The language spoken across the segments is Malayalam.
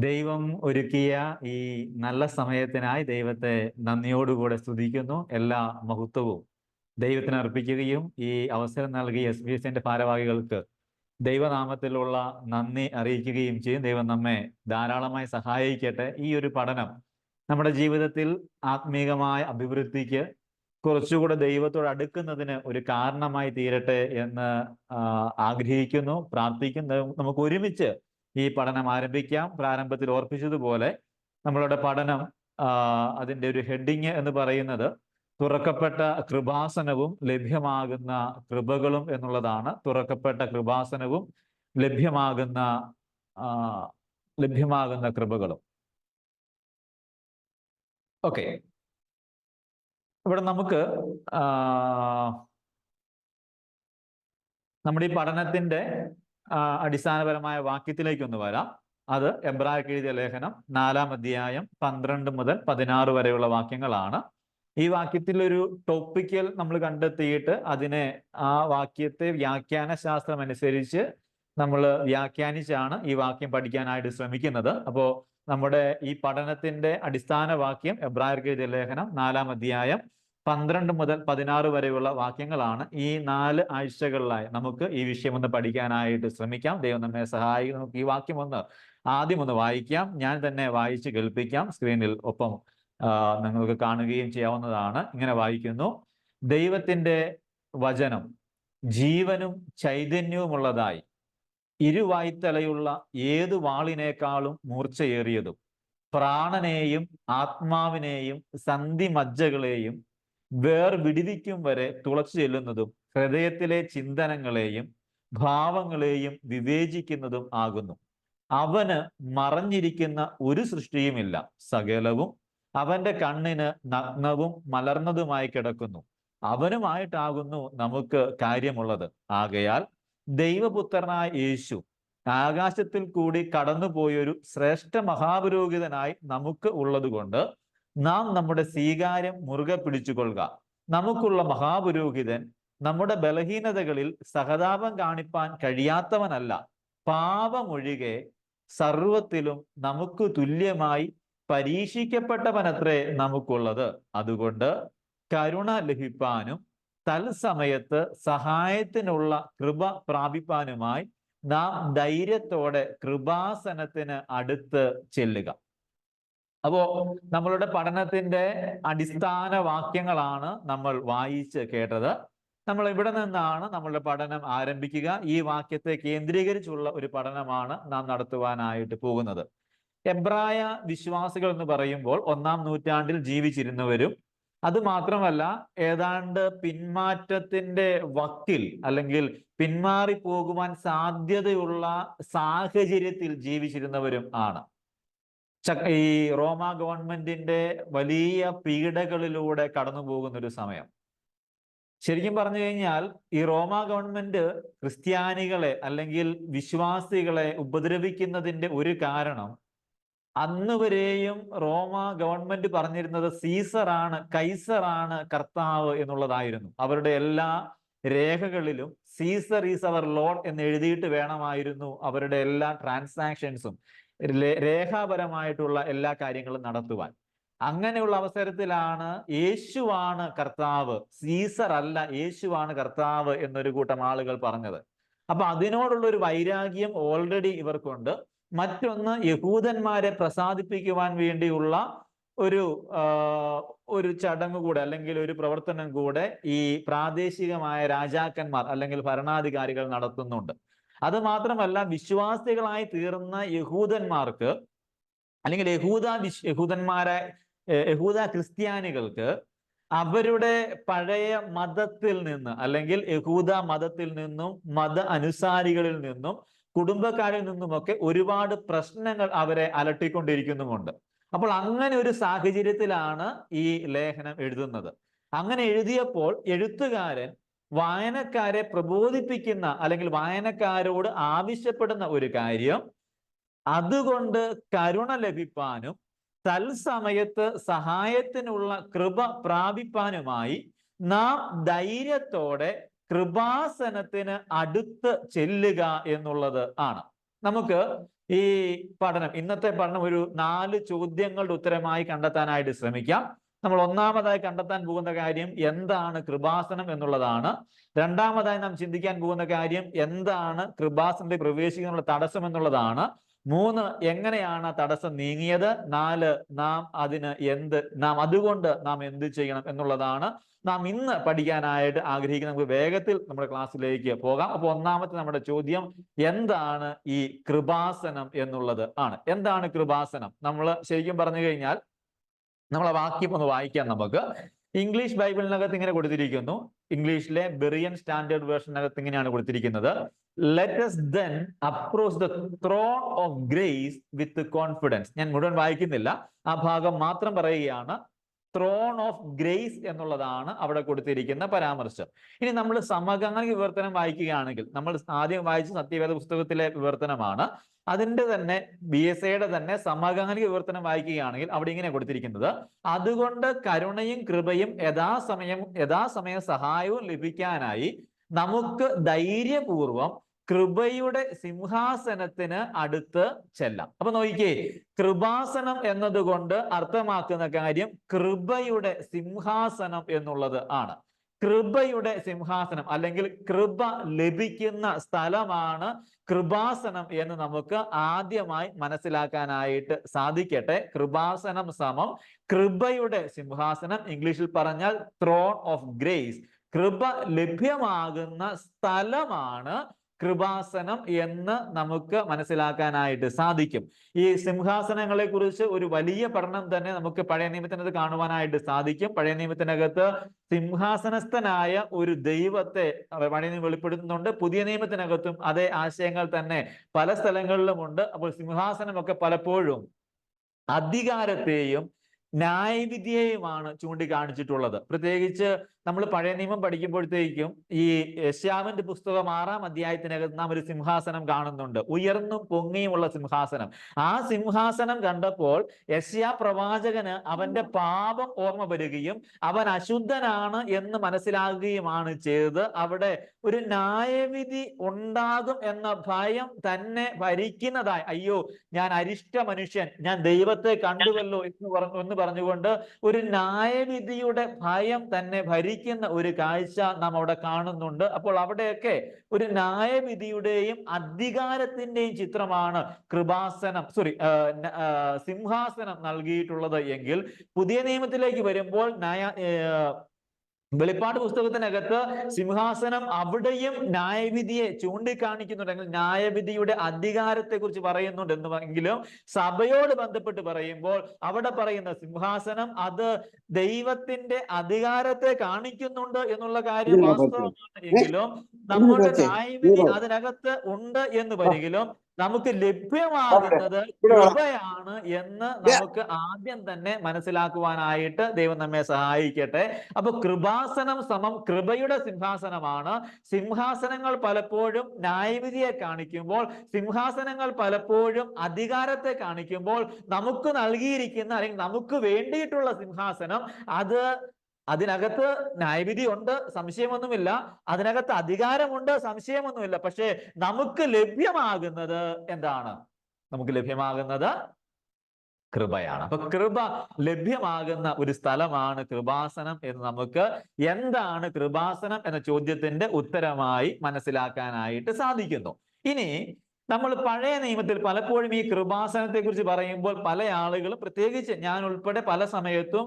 ദൈവം ഒരുക്കിയ ഈ നല്ല സമയത്തിനായി ദൈവത്തെ നന്ദിയോടുകൂടെ സ്തുതിക്കുന്നു. എല്ലാ മഹത്വവും ദൈവത്തിന് അർപ്പിക്കുകയും ഈ അവസരം നൽകിയ SBS ഭാരവാഹികൾക്ക് ദൈവനാമത്തിലുള്ള നന്ദി അറിയിക്കുകയും ചെയ്യും. ദൈവം നമ്മെ ധാരാളമായി സഹായിക്കട്ടെ. ഈ ഒരു പഠനം നമ്മുടെ ജീവിതത്തിൽ ആത്മീകമായ അഭിവൃദ്ധിക്ക് കുറച്ചുകൂടെ ദൈവത്തോട് അടുക്കുന്നതിന് ഒരു കാരണമായി തീരട്ടെ എന്ന് ആഗ്രഹിക്കുന്നു, പ്രാർത്ഥിക്കുന്നു. നമുക്ക് ഒരുമിച്ച് ഈ പഠനം ആരംഭിക്കാം. പ്രാരംഭത്തിൽ ഓർപ്പിച്ചതുപോലെ നമ്മളുടെ പഠനം അതിൻ്റെ ഒരു ഹെഡിങ് എന്ന് പറയുന്നത് തുറക്കപ്പെട്ട കൃപാസനവും ലഭ്യമാകുന്ന കൃപകളും എന്നുള്ളതാണ്. തുറക്കപ്പെട്ട കൃപാസനവും ലഭ്യമാകുന്ന കൃപകളും. ഓക്കെ, ഇവിടെ നമുക്ക് നമ്മുടെ ഈ പഠനത്തിന്റെ അടിസ്ഥാനപരമായ വാക്യത്തിലേക്കൊന്ന് വരാം. അത് എബ്രായർക്ക് എഴുതിയ ലേഖനം 4-ാം അധ്യായം 12 മുതൽ 16 വരെയുള്ള വാക്യങ്ങളാണ്. ഈ വാക്യത്തിൽ ഒരു ടോപ്പിക്കൽ നമ്മൾ കണ്ടെത്തിയിട്ട് അതിനെ ആ വാക്യത്തെ വ്യാഖ്യാന ശാസ്ത്രം അനുസരിച്ച് നമ്മൾ വ്യാഖ്യാനിച്ചാണ് ഈ വാക്യം പഠിക്കാനായിട്ട് ശ്രമിക്കുന്നത്. അപ്പോൾ നമ്മുടെ ഈ പഠനത്തിന്റെ അടിസ്ഥാന വാക്യം എബ്രായർക്ക് എഴുതിയ ലേഖനം 4-ാം അധ്യായം 12 മുതൽ 16 വരെയുള്ള വാക്യങ്ങളാണ്. ഈ 4 ആഴ്ചകളിലായി നമുക്ക് ഈ വിഷയം ഒന്ന് പഠിക്കാനായിട്ട് ശ്രമിക്കാം. ദൈവം നമ്മെ സഹായിക്കും. നമുക്ക് ഈ വാക്യം ആദ്യം ഒന്ന് വായിക്കാം. ഞാൻ തന്നെ വായിച്ച് കേൾപ്പിക്കാം. സ്ക്രീനിൽ ഒപ്പം നിങ്ങൾക്ക് കാണുകയും ചെയ്യാവുന്നതാണ്. ഇങ്ങനെ വായിക്കുന്നു: ദൈവത്തിന്റെ വചനം ജീവനും ചൈതന്യവുമുള്ളതായി ഇരുവായ്ത്തലയുള്ള ഏതു വാളിനേക്കാളും മൂർച്ചയേറിയതും പ്രാണനെയും ആത്മാവിനെയും സന്ധിമജ്ജകളെയും വേർവിടുവിക്കും വരെ തുളച്ചു ചെല്ലുന്നതും ഹൃദയത്തിലെ ചിന്തനങ്ങളെയും ഭാവങ്ങളെയും വിവേചിക്കുന്നതും ആകുന്നു. അവന് മറഞ്ഞിരിക്കുന്ന ഒരു സൃഷ്ടിയുമില്ല. സകലവും അവന്റെ കണ്ണിന് നഗ്നവും മലർന്നതുമായി കിടക്കുന്നു. അവനുമായിട്ടാകുന്നു നമുക്ക് കാര്യമുള്ളത്. ആകയാൽ ദൈവപുത്രനായ യേശു ആകാശത്തിൽ കൂടി കടന്നുപോയൊരു ശ്രേഷ്ഠ മഹാപുരോഹിതനായി നമുക്ക് ഉള്ളതുകൊണ്ട് നാം നമ്മുടെ സ്വീകാര്യം മുറുകെ പിടിച്ചുകൊള്ളുക. നമുക്കുള്ള മഹാപുരോഹിതൻ നമ്മുടെ ബലഹീനതകളിൽ സഹതാപം കാണിപ്പാൻ കഴിയാത്തവനല്ല, പാപമൊഴികെ സർവത്തിലും നമുക്ക് തുല്യമായി പരീക്ഷിക്കപ്പെട്ടവനത്രേ നമുക്കുള്ളത്. അതുകൊണ്ട് കരുണ ലഭിപ്പാനും തൽസമയത്ത് സഹായത്തിനുള്ള കൃപ പ്രാപിപ്പാനുമായി നാം ധൈര്യത്തോടെ കൃപാസനത്തിന് അടുത്ത് ചെല്ലുക. അപ്പോ നമ്മളുടെ പഠനത്തിന്റെ അടിസ്ഥാന വാക്യങ്ങളാണ് നമ്മൾ വായിച്ച് കേട്ടത്. നമ്മൾ ഇവിടെ നിന്നാണ് നമ്മളുടെ പഠനം ആരംഭിക്കുക. ഈ വാക്യത്തെ കേന്ദ്രീകരിച്ചുള്ള ഒരു പഠനമാണ് നാം നടത്തുവാനായിട്ട് പോകുന്നത്. എബ്രായ വിശ്വാസികൾ എന്ന് പറയുമ്പോൾ 1-ാം നൂറ്റാണ്ടിൽ ജീവിച്ചിരുന്നവരും അതുമാത്രമല്ല ഏതാണ്ട് പിന്മാറ്റത്തിന്റെ വക്കിൽ അല്ലെങ്കിൽ പിന്മാറിപ്പോകുവാൻ സാധ്യതയുള്ള സാഹചര്യത്തിൽ ജീവിച്ചിരുന്നവരും ആണ്. ഈ റോമ ഗവൺമെന്റിന്റെ വലിയ പീഡകളിലൂടെ കടന്നു പോകുന്ന ഒരു സമയം. ശരിക്കും പറഞ്ഞു കഴിഞ്ഞാൽ ഈ റോമ ഗവൺമെന്റ് ക്രിസ്ത്യാനികളെ അല്ലെങ്കിൽ വിശ്വാസികളെ ഉപദ്രവിക്കുന്നതിന്റെ ഒരു കാരണം അന്ന് വരെയും റോമ ഗവൺമെന്റ് പറഞ്ഞിരുന്നത് സീസറാണ്, കൈസറാണ് കർത്താവ് എന്നുള്ളതായിരുന്നു. അവരുടെ എല്ലാ രേഖകളിലും സീസർ ഈസ് അവർ ലോർഡ് എന്ന് എഴുതിയിട്ട് വേണമായിരുന്നു അവരുടെ എല്ലാ ട്രാൻസാക്ഷൻസും രേഖാപരമായിട്ടുള്ള എല്ലാ കാര്യങ്ങളും നടത്തുവാൻ. അങ്ങനെയുള്ള അവസരത്തിലാണ് യേശുവാണ് കർത്താവ്, സീസർ അല്ല, യേശുവാണ് കർത്താവ് എന്നൊരു കൂട്ടം ആളുകൾ പറഞ്ഞത്. അപ്പൊ അതിനോടുള്ള ഒരു വൈരാഗ്യം ഓൾറെഡി ഇവർക്കുണ്ട്. മറ്റൊന്ന്, യഹൂദന്മാരെ പ്രസാദിപ്പിക്കുവാൻ വേണ്ടിയുള്ള ഒരു ചടങ്ങ് കൂടെ അല്ലെങ്കിൽ ഒരു പ്രവർത്തനം കൂടെ ഈ പ്രാദേശികമായ രാജാക്കന്മാർ അല്ലെങ്കിൽ ഭരണാധികാരികൾ നടത്തുന്നുണ്ട്. അത് മാത്രമല്ല, വിശ്വാസികളായി തീർന്ന യഹൂദന്മാർക്ക് അല്ലെങ്കിൽ യഹൂദ ക്രിസ്ത്യാനികൾക്ക് അവരുടെ പഴയ മതത്തിൽ നിന്ന് അല്ലെങ്കിൽ യഹൂദ മതത്തിൽ നിന്നും മത അനുസാരികളിൽ നിന്നും കുടുംബക്കാരിൽ നിന്നുമൊക്കെ ഒരുപാട് പ്രശ്നങ്ങൾ അവരെ അലട്ടിക്കൊണ്ടിരിക്കുന്നുമുണ്ട്. അപ്പോൾ അങ്ങനെ ഒരു സാഹചര്യത്തിലാണ് ഈ ലേഖനം എഴുതുന്നത്. അങ്ങനെ എഴുതിയപ്പോൾ എഴുത്തുകാരൻ വായനക്കാരെ പ്രബോധിപ്പിക്കുന്ന അല്ലെങ്കിൽ വായനക്കാരോട് ആവശ്യപ്പെടുന്ന ഒരു കാര്യം, അതുകൊണ്ട് കരുണ ലഭിപ്പാനും തൽസമയത്ത് സഹായത്തിനുള്ള കൃപ പ്രാപിപ്പാനുമായി നാം ധൈര്യത്തോടെ കൃപാസനത്തിന് അടുത്ത് ചെല്ലുക എന്നുള്ളത് ആണ്. നമുക്ക് ഈ പഠനം, ഇന്നത്തെ പഠനം ഒരു 4 ചോദ്യങ്ങളുടെ ഉത്തരമായി കണ്ടെത്താനായിട്ട് ശ്രമിക്കാം. നമ്മൾ ഒന്നാമതായി കണ്ടെത്താൻ പോകുന്ന കാര്യം എന്താണ് കൃപാസനം എന്നുള്ളതാണ്. രണ്ടാമതായി നാം ചിന്തിക്കാൻ പോകുന്ന കാര്യം എന്താണ് കൃപാസനത്തിൽ പ്രവേശിക്കാനുള്ള തടസ്സം എന്നുള്ളതാണ്. 3, എങ്ങനെയാണ് തടസ്സം നീങ്ങിയത്. 4, നാം അതുകൊണ്ട് നാം എന്ത് ചെയ്യണം എന്നുള്ളതാണ് നാം ഇന്ന് പഠിക്കാനായിട്ട് ആഗ്രഹിക്കുന്നത്. നമുക്ക് വേഗത്തിൽ നമ്മുടെ ക്ലാസ്സിലേക്ക് പോകാം. അപ്പൊ ഒന്നാമത്തെ നമ്മുടെ ചോദ്യം എന്താണ് ഈ കൃപാസനം എന്നുള്ളത് ആണ്. എന്താണ് കൃപാസനം? നമ്മൾ ശരിക്കും പറഞ്ഞു കഴിഞ്ഞാൽ നമ്മളെ വാക്യം ഒന്ന് വായിക്കാം നമുക്ക്. ഇംഗ്ലീഷ് ബൈബിളിനകത്ത് ഇങ്ങനെ കൊടുത്തിരിക്കുന്നു. ഇംഗ്ലീഷിലെ ബെറിയൻ സ്റ്റാൻഡേർഡ് വേർഷനകത്ത് ഇങ്ങനെയാണ് കൊടുത്തിരിക്കുന്നത്. Let us then approach the throne of grace with confidence. ഞാൻ മുഴുവൻ വായിക്കുന്നില്ല, ആ ഭാഗം മാത്രം പറയുകയാണ്. ത്രോൺ ഓഫ് ഗ്രേസ് എന്നുള്ളതാണ് അവിടെ കൊടുത്തിരിക്കുന്ന പരാമർശം. ഇനി നമ്മൾ സമകാലിക വിവർത്തനം വായിക്കുകയാണെങ്കിൽ, നമ്മൾ ആദ്യം വായിച്ച സത്യവേദ പുസ്തകത്തിലെ വിവർത്തനമാണ്, അതിന്റെ തന്നെ BSAയുടെ തന്നെ സമകാലിക വിവർത്തനം വായിക്കുകയാണെങ്കിൽ അവിടെ ഇങ്ങനെ കൊടുത്തിരിക്കുന്നത്: അതുകൊണ്ട് കരുണയും കൃപയും യഥാസമയം സഹായവും ലഭിക്കാനായി നമുക്ക് ധൈര്യപൂർവം കൃപയുടെ സിംഹാസനത്തിന് അടുത്ത് ചെല്ലാം. അപ്പൊ നോക്കിക്കേ, കൃപാസനം എന്നതുകൊണ്ട് അർത്ഥമാക്കുന്ന കാര്യം കൃപയുടെ സിംഹാസനം എന്നുള്ളത് ആണ്. കൃപയുടെ സിംഹാസനം അല്ലെങ്കിൽ കൃപ ലഭിക്കുന്ന സ്ഥലമാണ് കൃപാസനം എന്ന് നമുക്ക് ആദ്യമായി മനസ്സിലാക്കാനായിട്ട് സാധിക്കട്ടെ. കൃപാസനം സമം കൃപയുടെ സിംഹാസനം, ഇംഗ്ലീഷിൽ പറഞ്ഞാൽ ത്രോൺ ഓഫ് ഗ്രേസ്. കൃപ ലഭ്യമാകുന്ന സ്ഥലമാണ് കൃപാസനം എന്ന് നമുക്ക് മനസ്സിലാക്കാനായിട്ട് സാധിക്കും. ഈ സിംഹാസനങ്ങളെ കുറിച്ച് ഒരു വലിയ പഠനം തന്നെ നമുക്ക് പഴയ നിയമത്തിനകത്ത് കാണുവാനായിട്ട് സാധിക്കും. പഴയ നിയമത്തിനകത്ത് സിംഹാസനസ്ഥനായ ഒരു ദൈവത്തെ പഴയ നിയമം വെളിപ്പെടുത്തുന്നുണ്ട്. പുതിയ നിയമത്തിനകത്തും അതേ ആശയങ്ങൾ തന്നെ പല സ്ഥലങ്ങളിലുമുണ്ട്. അപ്പോൾ സിംഹാസനമൊക്കെ പലപ്പോഴും അധികാരത്തെയും ന്യായവിധിയെയുമാണ് ചൂണ്ടിക്കാണിച്ചിട്ടുള്ളത്. പ്രത്യേകിച്ച് നമ്മൾ പഴയ നിയമം പഠിക്കുമ്പോഴത്തേക്കും ഈ യെശയ്യാവിന്റെ പുസ്തകം 6-ാം അധ്യായത്തിനകത്ത് നാം ഒരു സിംഹാസനം കാണുന്നുണ്ട്, ഉയർന്നും പൊങ്ങിയുമുള്ള സിംഹാസനം. ആ സിംഹാസനം കണ്ടപ്പോൾ യെശയ്യാ പ്രവാചകന് അവന്റെ പാപം ഓർമ്മ വരികയും അവൻ അശുദ്ധനാണ് എന്ന് മനസ്സിലാകുകയുമാണ് ചെയ്തത്. അവിടെ ഒരു ന്യായവിധി ഉണ്ടാകും എന്ന ഭയം തന്നെ ഭരിക്കുന്നതായി, അയ്യോ ഞാൻ അരിഷ്ട മനുഷ്യൻ, ഞാൻ ദൈവത്തെ കണ്ടുവല്ലോ എന്ന് പറഞ്ഞുകൊണ്ട് ഒരു ന്യായവിധിയുടെ ഭയം തന്നെ ഭരിക്കുന്ന ഒരു കാഴ്ച നാം അവിടെ കാണുന്നുണ്ട്. അപ്പോൾ അവിടെയൊക്കെ ഒരു ന്യായവിധിയുടെയും അധികാരത്തിന്റെയും ചിത്രമാണ് സിംഹാസനം നൽകിയിട്ടുള്ളത് എങ്കിൽ, പുതിയ നിയമത്തിലേക്ക് വരുമ്പോൾ വെളിപ്പാട് പുസ്തകത്തിനകത്ത് സിംഹാസനം അവിടെയും ന്യായവിധിയെ ചൂണ്ടിക്കാണിക്കുന്നുണ്ടെങ്കിൽ, ന്യായവിധിയുടെ അധികാരത്തെ കുറിച്ച് പറയുന്നുണ്ട് എങ്കിലും സഭയോട് ബന്ധപ്പെട്ട് പറയുമ്പോൾ അവിടെ പറയുന്ന സിംഹാസനം അത് ദൈവത്തിന്റെ അധികാരത്തെ കാണിക്കുന്നുണ്ട് എന്നുള്ള കാര്യം വാസ്തവമാണ്. എങ്കിലും നമ്മുടെ ന്യായവിധി അതിനകത്ത് ഉണ്ട് എന്ന് വരികിലും നമുക്ക് ലഭ്യമാകുന്നത് കൃപയാണ് എന്ന് നമുക്ക് ആദ്യം തന്നെ മനസ്സിലാക്കുവാനായിട്ട് ദൈവം നമ്മെ സഹായിക്കട്ടെ. അപ്പൊ കൃപാസനം സമം കൃപയുടെ സിംഹാസനമാണ്. സിംഹാസനങ്ങൾ പലപ്പോഴും ന്യായവിധിയെ കാണിക്കുമ്പോൾ, സിംഹാസനങ്ങൾ പലപ്പോഴും അധികാരത്തെ കാണിക്കുമ്പോൾ, നമുക്ക് നൽകിയിരിക്കുന്ന അല്ലെങ്കിൽ നമുക്ക് വേണ്ടിയിട്ടുള്ള സിംഹാസനം അതിനകത്ത് ന്യായവിധി ഉണ്ട്, സംശയമൊന്നുമില്ല. അതിനകത്ത് അധികാരമുണ്ട്, സംശയമൊന്നുമില്ല. പക്ഷേ നമുക്ക് ലഭ്യമാകുന്നത് എന്താണ്? നമുക്ക് ലഭ്യമാകുന്നത് കൃപയാണ്. അപ്പൊ കൃപ ലഭ്യമാകുന്ന ഒരു സ്ഥലമാണ് കൃപാസനം എന്ന് നമുക്ക് എന്താണ് കൃപാസനം എന്ന ചോദ്യത്തിന്റെ ഉത്തരമായി മനസ്സിലാക്കാനായിട്ട് സാധിക്കുന്നു. ഇനി നമ്മൾ പഴയ നിയമത്തിൽ പലപ്പോഴും ഈ കൃപാസനത്തെ കുറിച്ച് പറയുമ്പോൾ പല ആളുകളും, പ്രത്യേകിച്ച് ഞാൻ ഉൾപ്പെടെ പല സമയത്തും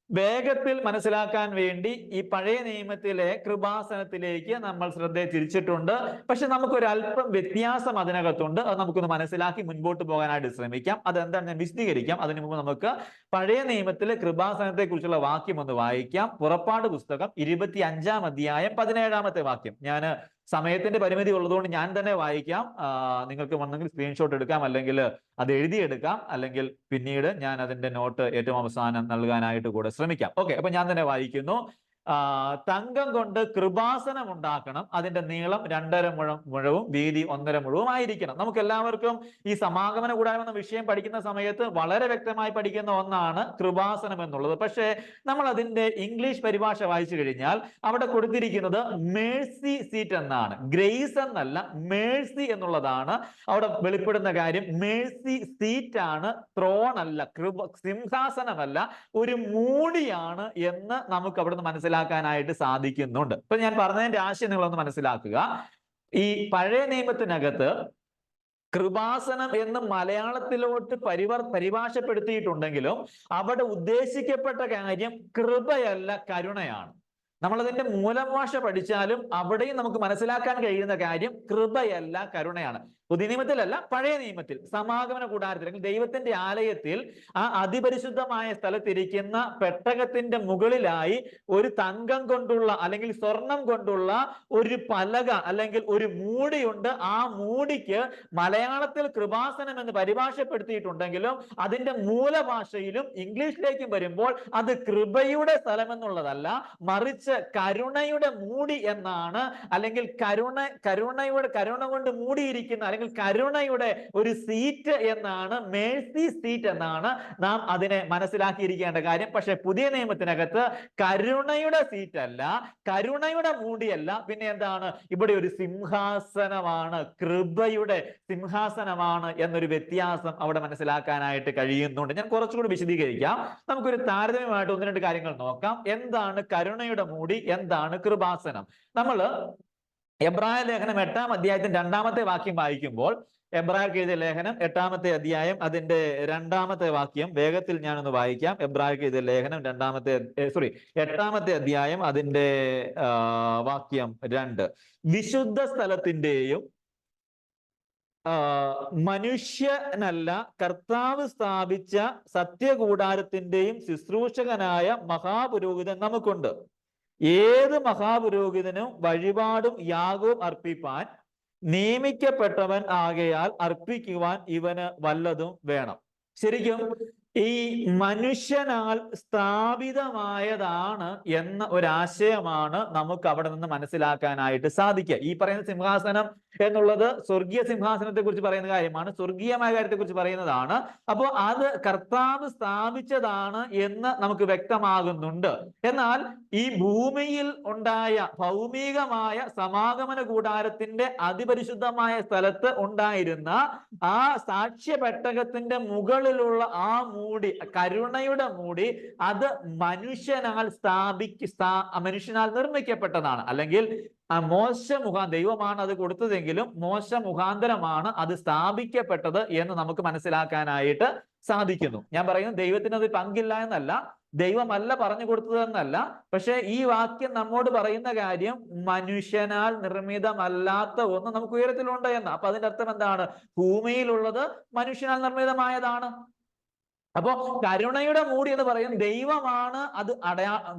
വേഗത്തിൽ മനസ്സിലാക്കാൻ വേണ്ടി ഈ പഴയ നിയമത്തിലെ കൃപാസനത്തിലേക്ക് നമ്മൾ ശ്രദ്ധ തിരിച്ചിട്ടുണ്ട്. പക്ഷെ നമുക്കൊരു അല്പം വ്യത്യാസം അതിനകത്തുണ്ട്. അത് നമുക്കൊന്ന് മനസ്സിലാക്കി മുൻപോട്ട് പോകാനായിട്ട് ശ്രമിക്കാം. അതെന്താണ് ഞാൻ വിശദീകരിക്കാം. അതിനു മുമ്പ് നമുക്ക് പഴയ നിയമത്തിലെ കൃപാസനത്തെ കുറിച്ചുള്ള വാക്യം ഒന്ന് വായിക്കാം. പുറപ്പാട് പുസ്തകം 25-ാം അധ്യായം 17-ാമത്തെ വാക്യം. ഞാൻ സമയത്തിന്റെ പരിമിതി ഉള്ളതുകൊണ്ട് ഞാൻ തന്നെ വായിക്കാം. നിങ്ങൾക്ക് വന്നെങ്കിൽ സ്ക്രീൻഷോട്ട് എടുക്കാം, അല്ലെങ്കിൽ അത് എഴുതിയെടുക്കാം, അല്ലെങ്കിൽ പിന്നീട് ഞാൻ അതിന്റെ നോട്ട് ഏറ്റവും അവസാനം നൽകാനായിട്ട് കൂടെ ശ്രമിക്കാം. ഓക്കെ, അപ്പൊ ഞാൻ തന്നെ വായിക്കുന്നു. തങ്കം കൊണ്ട് കൃപാസനം ഉണ്ടാക്കണം. അതിന്റെ നീളം 2.5 മുഴവും വീതി 1.5 മുഴവും ആയിരിക്കണം. നമുക്ക് എല്ലാവർക്കും ഈ സമാഗമന കൂടാരം എന്ന വിഷയം പഠിക്കുന്ന സമയത്ത് വളരെ വ്യക്തമായി പഠിക്കുന്ന ഒന്നാണ് കൃപാസനം എന്നുള്ളത്. പക്ഷേ നമ്മൾ അതിന്റെ ഇംഗ്ലീഷ് പരിഭാഷ വായിച്ചു കഴിഞ്ഞാൽ അവിടെ കൊടുത്തിരിക്കുന്നത് മേഴ്സി സീറ്റ് എന്നാണ്. ഗ്രേസ് എന്നല്ല, മേഴ്സി എന്നുള്ളതാണ് അവിടെ വെളിപ്പെടുന്ന കാര്യം. മേഴ്സി സീറ്റ് ആണ്, ത്രോൺ അല്ല, സിംഹാസനമല്ല, ഒരു മൂടിയാണ് എന്ന് നമുക്ക് അവിടുന്ന് മനസ്സിലാക്കാനായിട്ട് സാധിക്കുന്നുണ്ട്. ഇപ്പൊ ഞാൻ പറഞ്ഞതിന്റെ ആശയം നിങ്ങളൊന്ന് മനസ്സിലാക്കുക. ഈ പഴയ നിയമത്തിനകത്ത് കൃപാസനം എന്ന് മലയാളത്തിലോട്ട് പരിഭാഷപ്പെടുത്തിയിട്ടുണ്ടെങ്കിലും അവിടെ ഉദ്ദേശിക്കപ്പെട്ട കാര്യം കൃപയല്ല, കരുണയാണ്. നമ്മളതിന്റെ മൂലഭാഷ പഠിച്ചാലും അവിടെയും നമുക്ക് മനസ്സിലാക്കാൻ കഴിയുന്ന കാര്യം കൃപയല്ല, കരുണയാണ്. പുതിയ നിയമത്തിലല്ല, പഴയ നിയമത്തിൽ സമാഗമന കൂടാരത്തിൽ അല്ലെങ്കിൽ ദൈവത്തിന്റെ ആലയത്തിൽ ആ അതിപരിശുദ്ധമായ സ്ഥലത്തിരിക്കുന്ന പെട്ടകത്തിന്റെ മുകളിലായി ഒരു തങ്കം കൊണ്ടുള്ള അല്ലെങ്കിൽ സ്വർണം കൊണ്ടുള്ള ഒരു പലക അല്ലെങ്കിൽ ഒരു മൂടിയുണ്ട്. ആ മൂടിക്ക് മലയാളത്തിൽ കൃപാസനം എന്ന് പരിഭാഷപ്പെടുത്തിയിട്ടുണ്ടെങ്കിലും അതിന്റെ മൂലഭാഷയിലും ഇംഗ്ലീഷിലേക്കും വരുമ്പോൾ അത് കൃപയുടെ സ്ഥലം എന്നുള്ളതല്ല, മറിച്ച് കരുണയുടെ മൂടി എന്നാണ്. അല്ലെങ്കിൽ കരുണ കൊണ്ട് മൂടിയിരിക്കുന്ന അല്ലെങ്കിൽ കരുണയുടെ ഒരു സീറ്റ് എന്നാണ്, മേഴ്സി സീറ്റ് എന്നാണ് നാം അതിനെ മനസ്സിലാക്കിയിരിക്കേണ്ട കാര്യം. പക്ഷെ പുതിയ നിയമത്തിനകത്ത് കരുണയുടെ സീറ്റ് അല്ല, കരുണയുടെ മൂടിയല്ല, പിന്നെ എന്താണ്? ഇവിടെ ഒരു സിംഹാസനമാണ്, കൃപയുടെ സിംഹാസനമാണ് എന്നൊരു വ്യത്യാസം അവിടെ മനസ്സിലാക്കാനായിട്ട് കഴിയുന്നുണ്ട്. ഞാൻ കുറച്ചുകൂടി വിശദീകരിക്കാം. നമുക്കൊരു താരതമ്യമായിട്ട് 1-2 കാര്യങ്ങൾ നോക്കാം. എന്താണ് കരുണയുടെ മൂടി, എന്താണ് കൃപാസനം? നമ്മള് എബ്രായ ലേഖനം 8-ാം അധ്യായത്തിന്റെ 2-ാമത്തെ വാക്യം വായിക്കുമ്പോൾ, എബ്രായർക്ക് എഴുതിയ ലേഖനം 8-ാമത്തെ അധ്യായം അതിന്റെ 2-ാമത്തെ വാക്യം വേഗത്തിൽ ഞാനൊന്ന് വായിക്കാം. എബ്രായർക്ക് എഴുതിയ ലേഖനം 8-ാമത്തെ അധ്യായം അതിന്റെ വാക്യം 2. വിശുദ്ധ സ്ഥലത്തിന്റെയും മനുഷ്യനല്ല, കർത്താവ് സ്ഥാപിച്ച സത്യകൂടാരത്തിന്റെയും ശുശ്രൂഷകനായ മഹാപുരോഹിതൻ നമുക്കുണ്ട്. ഏത് മഹാപുരോഹിതനും വഴിപാടും യാഗവും അർപ്പിപ്പാൻ നിയമിക്കപ്പെട്ടവൻ ആകയാൽ അർപ്പിക്കുവാൻ ഇവന് വല്ലതും വേണം. ശരിക്കും ഈ മനുഷ്യനാൽ സ്ഥാപിതമായതാണ് എന്ന ഒരാശയമാണ് നമുക്ക് അവിടെ നിന്ന് മനസ്സിലാക്കാനായിട്ട് സാധിക്കുക. ഈ പറയുന്ന സിംഹാസനം എന്നുള്ളത് സ്വർഗീയ സിംഹാസനത്തെ കുറിച്ച് പറയുന്ന കാര്യമാണ്, സ്വർഗീയമായ കാര്യത്തെ കുറിച്ച് പറയുന്നതാണ്. അപ്പോൾ അത് കർത്താവ് സ്ഥാപിച്ചതാണ് എന്ന് നമുക്ക് വ്യക്തമാകുന്നുണ്ട്. എന്നാൽ ഈ ഭൂമിയിൽ ഉണ്ടായ ഭൗമികമായ സമാഗമന കൂടാരത്തിന്റെ അതിപരിശുദ്ധമായ സ്ഥലത്ത് ഉണ്ടായിരുന്ന ആ സാക്ഷ്യപെട്ടകത്തിന്റെ മുകളിലുള്ള ആ മൂടി, കരുണയുടെ മൂടി, അത് മനുഷ്യനാൽ മനുഷ്യനാൽ നിർമ്മിക്കപ്പെട്ടതാണ്. അല്ലെങ്കിൽ ദൈവമാണ് അത് കൊടുത്തതെങ്കിലും മോശ മുഖാന്തരമാണ് അത് സ്ഥാപിക്കപ്പെട്ടത് എന്ന് നമുക്ക് മനസ്സിലാക്കാനായിട്ട് സാധിക്കുന്നു. ഞാൻ പറയുന്നത് ദൈവത്തിന് അത് പങ്കില്ല എന്നല്ല, ദൈവമല്ല പറഞ്ഞു കൊടുത്തതെന്നല്ല. പക്ഷെ ഈ വാക്യം നമ്മോട് പറയുന്ന കാര്യം മനുഷ്യനാൽ നിർമ്മിതമല്ലാത്ത ഒന്ന് നമുക്ക് ഉയരത്തിലുണ്ട് എന്ന്. അപ്പൊ അതിന്റെ അർത്ഥം എന്താണ്? ഭൂമിയിലുള്ളത് മനുഷ്യനാൽ നിർമ്മിതമായതാണ്. അപ്പോ കരുണയുടെ മൂടി എന്ന് പറയും ദൈവമാണ് അത്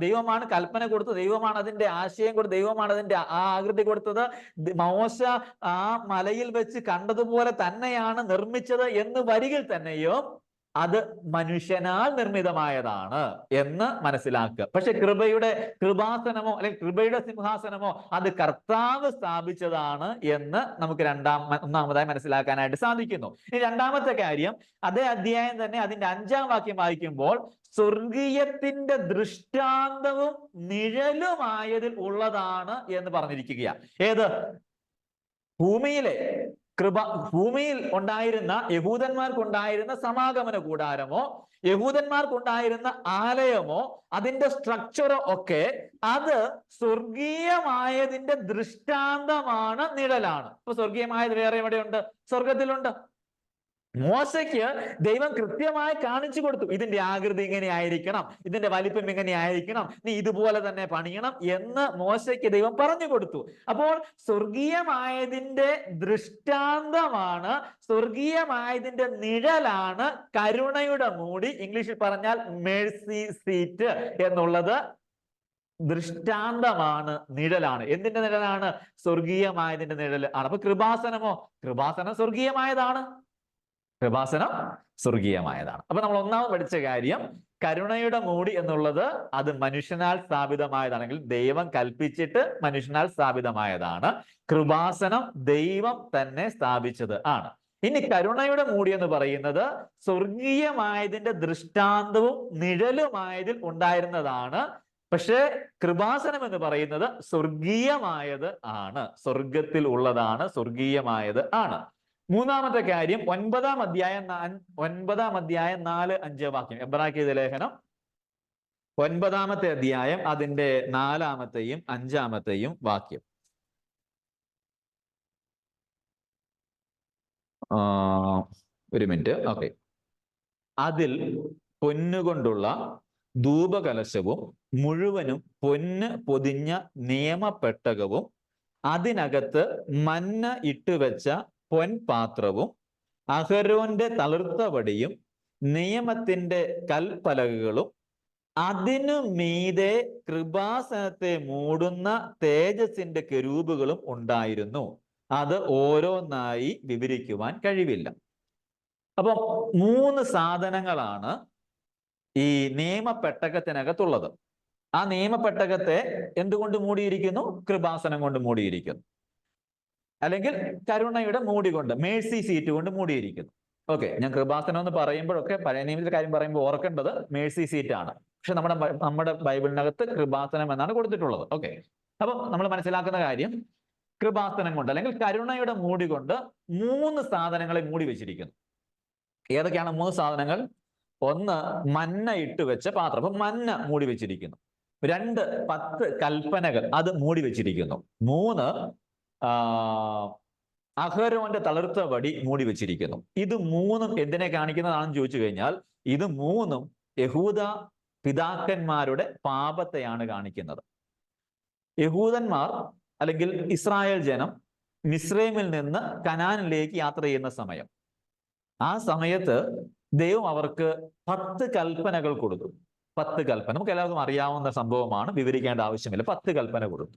ദൈവമാണ് കൽപ്പന കൊടുത്തത്, ദൈവമാണ് അതിന്റെ ആശയം കൊടുത്തത്, ദൈവമാണ് അതിന്റെ ആ ആകൃതി കൊടുത്തത്. മോശ ആ മലയിൽ വെച്ച് കണ്ടതുപോലെ തന്നെയാണ് നിർമ്മിച്ചത് എന്ന് വരികിൽ തന്നെയോ അത് മനുഷ്യനാൽ നിർമ്മിതമായതാണ് എന്ന് മനസ്സിലാക്കുക. പക്ഷെ കൃപാസനമോ അല്ലെങ്കിൽ കൃപയുടെ സിംഹാസനമോ അത് കർത്താവ് സ്ഥാപിച്ചതാണ് എന്ന് നമുക്ക് ഒന്നാമതായി മനസ്സിലാക്കാനായിട്ട് സാധിക്കുന്നു. ഇനി 2-ാമത്തെ കാര്യം, അതേ അധ്യായം തന്നെ അതിന്റെ 5-ാം വാക്യം വായിക്കുമ്പോൾ സ്വർഗീയത്തിന്റെ ദൃഷ്ടാന്തവും നിഴലുമായതിൽ ഉള്ളതാണ് എന്ന് പറഞ്ഞിരിക്കുകയാണ്. ഏത്? ഭൂമിയിൽ ഉണ്ടായിരുന്ന യഹൂദന്മാർക്കുണ്ടായിരുന്ന സമാഗമന കൂടാരമോ യഹൂദന്മാർക്കുണ്ടായിരുന്ന ആലയമോ അതിന്റെ സ്ട്രക്ചറോ ഒക്കെ അത് സ്വർഗീയമായതിന്റെ ദൃഷ്ടാന്തമാണ്, നിഴലാണ്. ഇപ്പൊ സ്വർഗീയമായത് വേറെ എവിടെയുണ്ട്? സ്വർഗത്തിലുണ്ട്. മോശയ്ക്ക് ദൈവം കൃത്യമായി കാണിച്ചു കൊടുത്തു, ഇതിന്റെ ആകൃതി ഇങ്ങനെ ആയിരിക്കണം, ഇതിന്റെ വലിപ്പം ഇങ്ങനെ ആയിരിക്കണം, നീ ഇതുപോലെ തന്നെ പണിയണം എന്ന് മോശയ്ക്ക് ദൈവം പറഞ്ഞു കൊടുത്തു. അപ്പോൾ സ്വർഗീയമായതിന്റെ ദൃഷ്ടാന്തമാണ്, സ്വർഗീയമായതിന്റെ നിഴലാണ് കരുണയുടെ മൂടി. ഇംഗ്ലീഷിൽ പറഞ്ഞാൽ മേഴ്സി സീറ്റ് എന്നുള്ളത് ദൃഷ്ടാന്തമാണ്, നിഴലാണ്. എന്തിന്റെ നിഴലാണ്? സ്വർഗീയമായതിന്റെ നിഴൽ ആണ്. അപ്പൊ കൃപാസനം സ്വർഗീയമായതാണ്. കൃപാസനം സ്വർഗീയമായതാണ്. അപ്പൊ നമ്മൾ ഒന്നാമത് പഠിച്ച കാര്യം, കരുണയുടെ മൂടി എന്നുള്ളത് അത് മനുഷ്യനാൽ സ്ഥാപിതമായതാണെങ്കിൽ, ദൈവം കൽപ്പിച്ചിട്ട് മനുഷ്യനാൽ സ്ഥാപിതമായതാണ്. കൃപാസനം ദൈവം തന്നെ സ്ഥാപിച്ചത് ആണ്. ഇനി കരുണയുടെ മൂടി എന്ന് പറയുന്നത് സ്വർഗീയമായതിന്റെ ദൃഷ്ടാന്തവും നിഴലുമായതിൽ ഉണ്ടായിരുന്നതാണ്. പക്ഷേ കൃപാസനം എന്ന് പറയുന്നത് സ്വർഗീയമായത് ആണ്, സ്വർഗത്തിൽ ഉള്ളതാണ്, സ്വർഗീയമായത് ആണ്. മൂന്നാമത്തെ കാര്യം, 9-ാം അധ്യായം 4-5 വാക്യം, എബ്രായർക്കെഴുതിയ ലേഖനം 9-ാമത്തെ അധ്യായം അതിന്റെ 4-ാമത്തെയും 5-ാമത്തെയും വാക്യം. ഒരു മിനിറ്റ്. ഓക്കെ. അതിൽ പൊന്നുകൊണ്ടുള്ള ധൂപകലശവും മുഴുവനും പൊന്ന് പൊതിഞ്ഞ നിയമപ്പെട്ടകവും അതിനകത്ത് മന്ന ഇട്ടുവെച്ച പൊൻപാത്രവും അഹരോന്റെ തളിർത്ത വടിയും നിയമത്തിന്റെ കൽപ്പലകകളും അതിനു മീതെ കൃപാസനത്തെ മൂടുന്ന തേജസ്സിന്റെ കെരൂബുകളും ഉണ്ടായിരുന്നു. അത് ഓരോന്നായി വിവരിക്കുവാൻ കഴിവില്ല. അപ്പം 3 സാധനങ്ങളാണ് ഈ നിയമപ്പെട്ടകത്തിനകത്തുള്ളത്. ആ നിയമപ്പെട്ടകത്തെ എന്തുകൊണ്ട് മൂടിയിരിക്കുന്നു? കൃപാസനം കൊണ്ട് മൂടിയിരിക്കുന്നു, അല്ലെങ്കിൽ കരുണയുടെ മൂടി കൊണ്ട്, മേഴ്സി സീറ്റ് കൊണ്ട് മൂടിയിരിക്കുന്നു. ഓക്കെ, ഞാൻ കൃപാസനം എന്ന് പറയുമ്പോഴൊക്കെ പഴയ നിയമത്തിലെ കാര്യം പറയുമ്പോൾ ഓർക്കേണ്ടത് മേഴ്സി സീറ്റ് ആണ്. പക്ഷെ നമ്മുടെ ബൈബിളിനകത്ത് കൃപാസനം എന്നാണ് കൊടുത്തിട്ടുള്ളത്. ഓക്കെ, അപ്പം നമ്മൾ മനസ്സിലാക്കുന്ന കാര്യം, കൃപാസനം കൊണ്ട് അല്ലെങ്കിൽ കരുണയുടെ മൂടി കൊണ്ട് 3 സാധനങ്ങളെ മൂടി വെച്ചിരിക്കുന്നു. ഏതൊക്കെയാണ് 3 സാധനങ്ങൾ? 1, മന്ന ഇട്ട് വെച്ച പാത്രം, അപ്പൊ മന്ന മൂടി വെച്ചിരിക്കുന്നു. 2, 10 കൽപ്പനകൾ, അത് മൂടി വെച്ചിരിക്കുന്നു. 3, അഹരോന്റെ തളിർത്ത വടി മൂടി വെച്ചിരിക്കുന്നു. ഇത് 3ഉം എന്തിനെ കാണിക്കുന്നതാണെന്ന് ചോദിച്ചു കഴിഞ്ഞാൽ, ഇത് 3ഉം യഹൂദ പിതാക്കന്മാരുടെ പാപത്തെയാണ് കാണിക്കുന്നത്. യഹൂദന്മാർ അല്ലെങ്കിൽ ഇസ്രായേൽ ജനം മിസ്രൈമിൽ നിന്ന് കനാനിലേക്ക് യാത്ര ചെയ്യുന്ന സമയം, ആ സമയത്ത് ദൈവം അവർക്ക് 10 കൽപ്പനകൾ കൊടുത്തു. 10 കൽപ്പന നമുക്ക് എല്ലാവർക്കും അറിയാവുന്ന സംഭവമാണ്, വിവരിക്കേണ്ട ആവശ്യമില്ല. 10 കൽപ്പന കൊടുത്തു.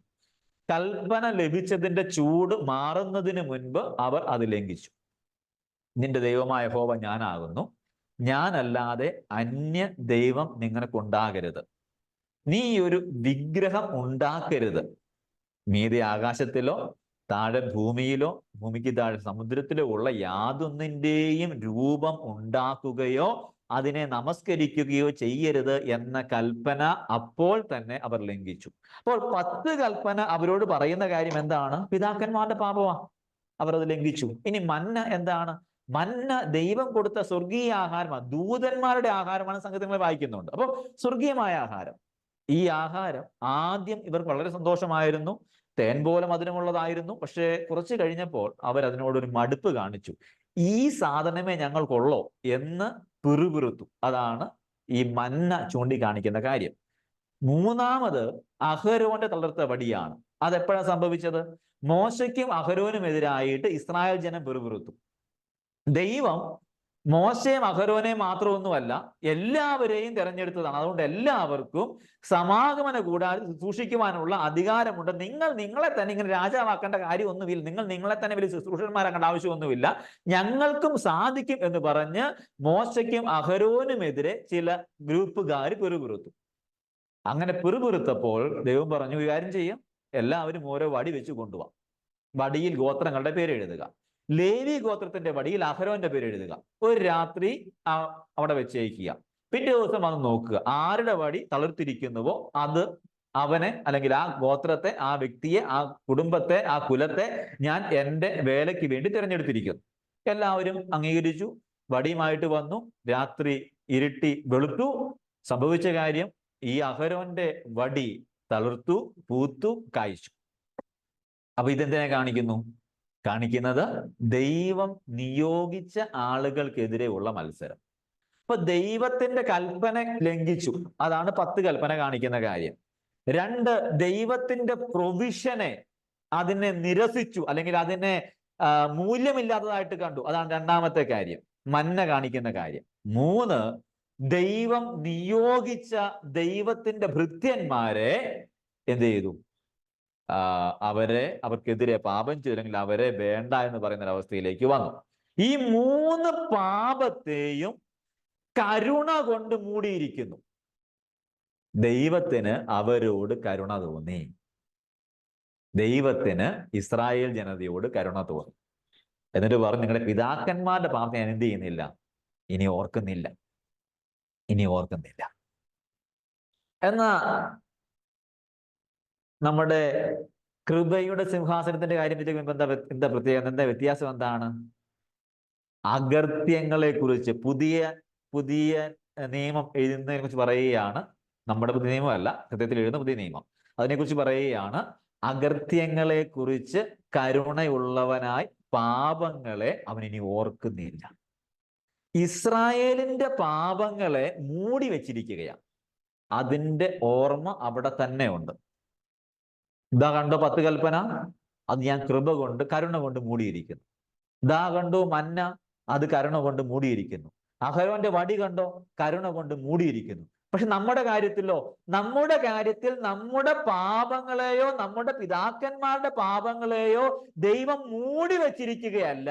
കൽപ്പന ലഭിച്ചതിന്റെ ചൂട് മാറുന്നതിന് മുൻപ് അവർ അത് ലംഘിച്ചു. നിന്റെ ദൈവമായ യഹോവ ഞാനാകുന്നു, ഞാനല്ലാതെ അന്യ ദൈവം നിങ്ങൾക്കുണ്ടാകരുത്, നീ ഒരു വിഗ്രഹം ഉണ്ടാക്കരുത്, മീതെ ആകാശത്തിലോ താഴെ ഭൂമിയിലോ ഭൂമിക്ക് താഴെ സമുദ്രത്തിലോ ഉള്ള യാതൊന്നിന്റെയും രൂപം ഉണ്ടാക്കുകയോ അതിനെ നമസ്കരിക്കുകയോ ചെയ്യരുത് എന്ന കൽപ്പന അപ്പോൾ തന്നെ അവർ ലംഘിച്ചു. അപ്പോൾ 10 കൽപ്പന അവരോട് പറയുന്ന കാര്യം എന്താണ്? പിതാക്കന്മാരുടെ പാപമാണ്, അവർ അത് ലംഘിച്ചു. ഇനി മന്ന എന്താണ്? മന്ന ദൈവം കൊടുത്ത സ്വർഗീയ ആഹാരമാണ്, ദൂതന്മാരുടെ ആഹാരമാണ്. സംഗീതങ്ങൾ വായിക്കുന്നുണ്ട്. അപ്പോൾ സ്വർഗീയമായ ആഹാരം, ഈ ആഹാരം ആദ്യം ഇവർക്ക് വളരെ സന്തോഷമായിരുന്നു, തേൻ പോലെ മധുരമുള്ളതായിരുന്നു. പക്ഷേ കുറച്ച് കഴിഞ്ഞപ്പോൾ അവർ അതിനോടൊരു മടുപ്പ് കാണിച്ചു. ഈ സാധനമേ ഞങ്ങൾക്കുള്ളോ എന്ന് പിറുപിറുത്തു. അതാണ് ഈ മന്ന ചൂണ്ടിക്കാണിക്കുന്ന കാര്യം. 3ാമത് അഹരോന്റെ തളിർത്ത വടിയാണ്. അതെപ്പോഴാണ് സംഭവിച്ചത്? മോശയ്ക്കും അഹരോനുമെതിരായിട്ട് ഇസ്രായേൽ ജനം പിറുപിറുത്തു. ദൈവം മോശയും അഹരോനെയും മാത്രമൊന്നുമല്ല, എല്ലാവരെയും തെരഞ്ഞെടുത്തതാണ്. അതുകൊണ്ട് എല്ലാവർക്കും സമാഗമന കൂടാതെ സൂക്ഷിക്കുവാനുള്ള അധികാരമുണ്ട്. നിങ്ങൾ നിങ്ങളെ തന്നെ ഇങ്ങനെ രാജാവാക്കേണ്ട കാര്യമൊന്നുമില്ല, നിങ്ങൾ നിങ്ങളെ തന്നെ വലിയ ശുശ്രൂഷന്മാരാക്കേണ്ട ആവശ്യമൊന്നുമില്ല, ഞങ്ങൾക്കും സാധിക്കും എന്ന് പറഞ്ഞ് മോശയ്ക്കും അഹരോനുമെതിരെ ചില ഗ്രൂപ്പുകാർ പിറുപിറുത്തു. അങ്ങനെ പിറുപിറുത്തപ്പോൾ ദൈവം പറഞ്ഞു, ഒരു കാര്യം ചെയ്യാം, എല്ലാവരും ഓരോ വടി വെച്ച് കൊണ്ടുപോവാം. വടിയിൽ ഗോത്രങ്ങളുടെ പേര് എഴുതുക. ലേവി ഗോത്രത്തിന്റെ വടിയിൽ അഹരോന്റെ പേര് എഴുതുക. ഒരു രാത്രി അവിടെ വെച്ചേക്കുക. പിറ്റേ ദിവസം വന്ന് നോക്കുക, ആരുടെ വടി തളിർത്തിരിക്കുന്നുവോ അത് അവനെ അല്ലെങ്കിൽ ആ ഗോത്രത്തെ, ആ വ്യക്തിയെ, ആ കുടുംബത്തെ, ആ കുലത്തെ ഞാൻ എൻ്റെ വേലയ്ക്ക് വേണ്ടി തിരഞ്ഞെടുത്തിരിക്കുന്നു. എല്ലാവരും അംഗീകരിച്ചു. വടിയുമായിട്ട് വന്നു. രാത്രി ഇരുട്ടി വെളുത്തു. സംഭവിച്ച കാര്യം, ഈ അഹരോന്റെ വടി തളിർത്തു, പൂത്തു, കായ്ച്ചു. അപ്പൊ ഇതെന്തിനെ കാണിക്കുന്നു? കാണിക്കുന്നത് ദൈവം നിയോഗിച്ച ആളുകൾക്കെതിരെയുള്ള മത്സരം. അപ്പൊ ദൈവത്തിന്റെ കൽപ്പന ലംഘിച്ചു, അതാണ് 10 കൽപ്പന കാണിക്കുന്ന കാര്യം. 2, ദൈവത്തിന്റെ പ്രൊവിഷനെ അതിനെ നിരസിച്ചു, അല്ലെങ്കിൽ അതിനെ മൂല്യമില്ലാത്തതായിട്ട് കണ്ടു, അതാണ് 2ാമത്തെ കാര്യം, മന്ന കാണിക്കുന്ന കാര്യം. 3, ദൈവം നിയോഗിച്ച ഭൃത്യന്മാരെ എന്ത് ചെയ്തു? അവർക്കെതിരെ പാപം ചെയ്തു, അല്ലെങ്കിൽ അവരെ വേണ്ട എന്ന് പറയുന്ന ഒരവസ്ഥയിലേക്ക് വന്നു. ഈ മൂന്ന് പാപത്തെയും കരുണ കൊണ്ട് മൂടിയിരിക്കുന്നു. ദൈവത്തിന് അവരോട് കരുണ തോന്നി. ദൈവത്തിന് ഇസ്രായേൽ ജനതയോട് കരുണ തോന്നി. എന്നിട്ട് പറഞ്ഞു, നിങ്ങളുടെ പിതാക്കന്മാരുടെ പാപം ഞാൻ എന്ത് ചെയ്യുന്നില്ല, ഇനി ഓർക്കുന്നില്ല, ഇനി ഓർക്കുന്നില്ല. എന്നാ നമ്മുടെ കൃപയുടെ സിംഹാസനത്തിന്റെ കാര്യം എന്താ പ്രത്യേകത, എന്താ വ്യത്യാസം എന്താണ്? അകൃത്യങ്ങളെ കുറിച്ച് പുതിയ നിയമം എഴുതുന്നതിനെ കുറിച്ച് പറയുകയാണ്. നമ്മുടെ പുതിയ നിയമമല്ല, ഹൃദയത്തിൽ എഴുതുന്ന പുതിയ നിയമം. അതിനെക്കുറിച്ച് പറയുകയാണ്, അകൃത്യങ്ങളെ കുറിച്ച് കരുണയുള്ളവനായി പാപങ്ങളെ അവൻ ഇനി ഓർക്കുന്നില്ല. ഇസ്രായേലിന്റെ പാപങ്ങളെ മൂടി വെച്ചിരിക്കുകയാണ്. അതിന്റെ ഓർമ്മ അവിടെ തന്നെ ഉണ്ട്. ഇതാ കണ്ടോ 10 കൽപ്പന, അത് ഞാൻ കൃപ കൊണ്ട് കരുണ കൊണ്ട് മൂടിയിരിക്കുന്നു. ഇതാ കണ്ടോ മന്ന, അത് കരുണ കൊണ്ട് മൂടിയിരിക്കുന്നു. അഹരോന്റെ വടി കണ്ടോ, കരുണ കൊണ്ട് മൂടിയിരിക്കുന്നു. പക്ഷെ നമ്മുടെ കാര്യത്തിലോ, നമ്മുടെ പാപങ്ങളെയോ നമ്മുടെ പിതാക്കന്മാരുടെ പാപങ്ങളെയോ ദൈവം മൂടി വെച്ചിരിക്കുകയല്ല,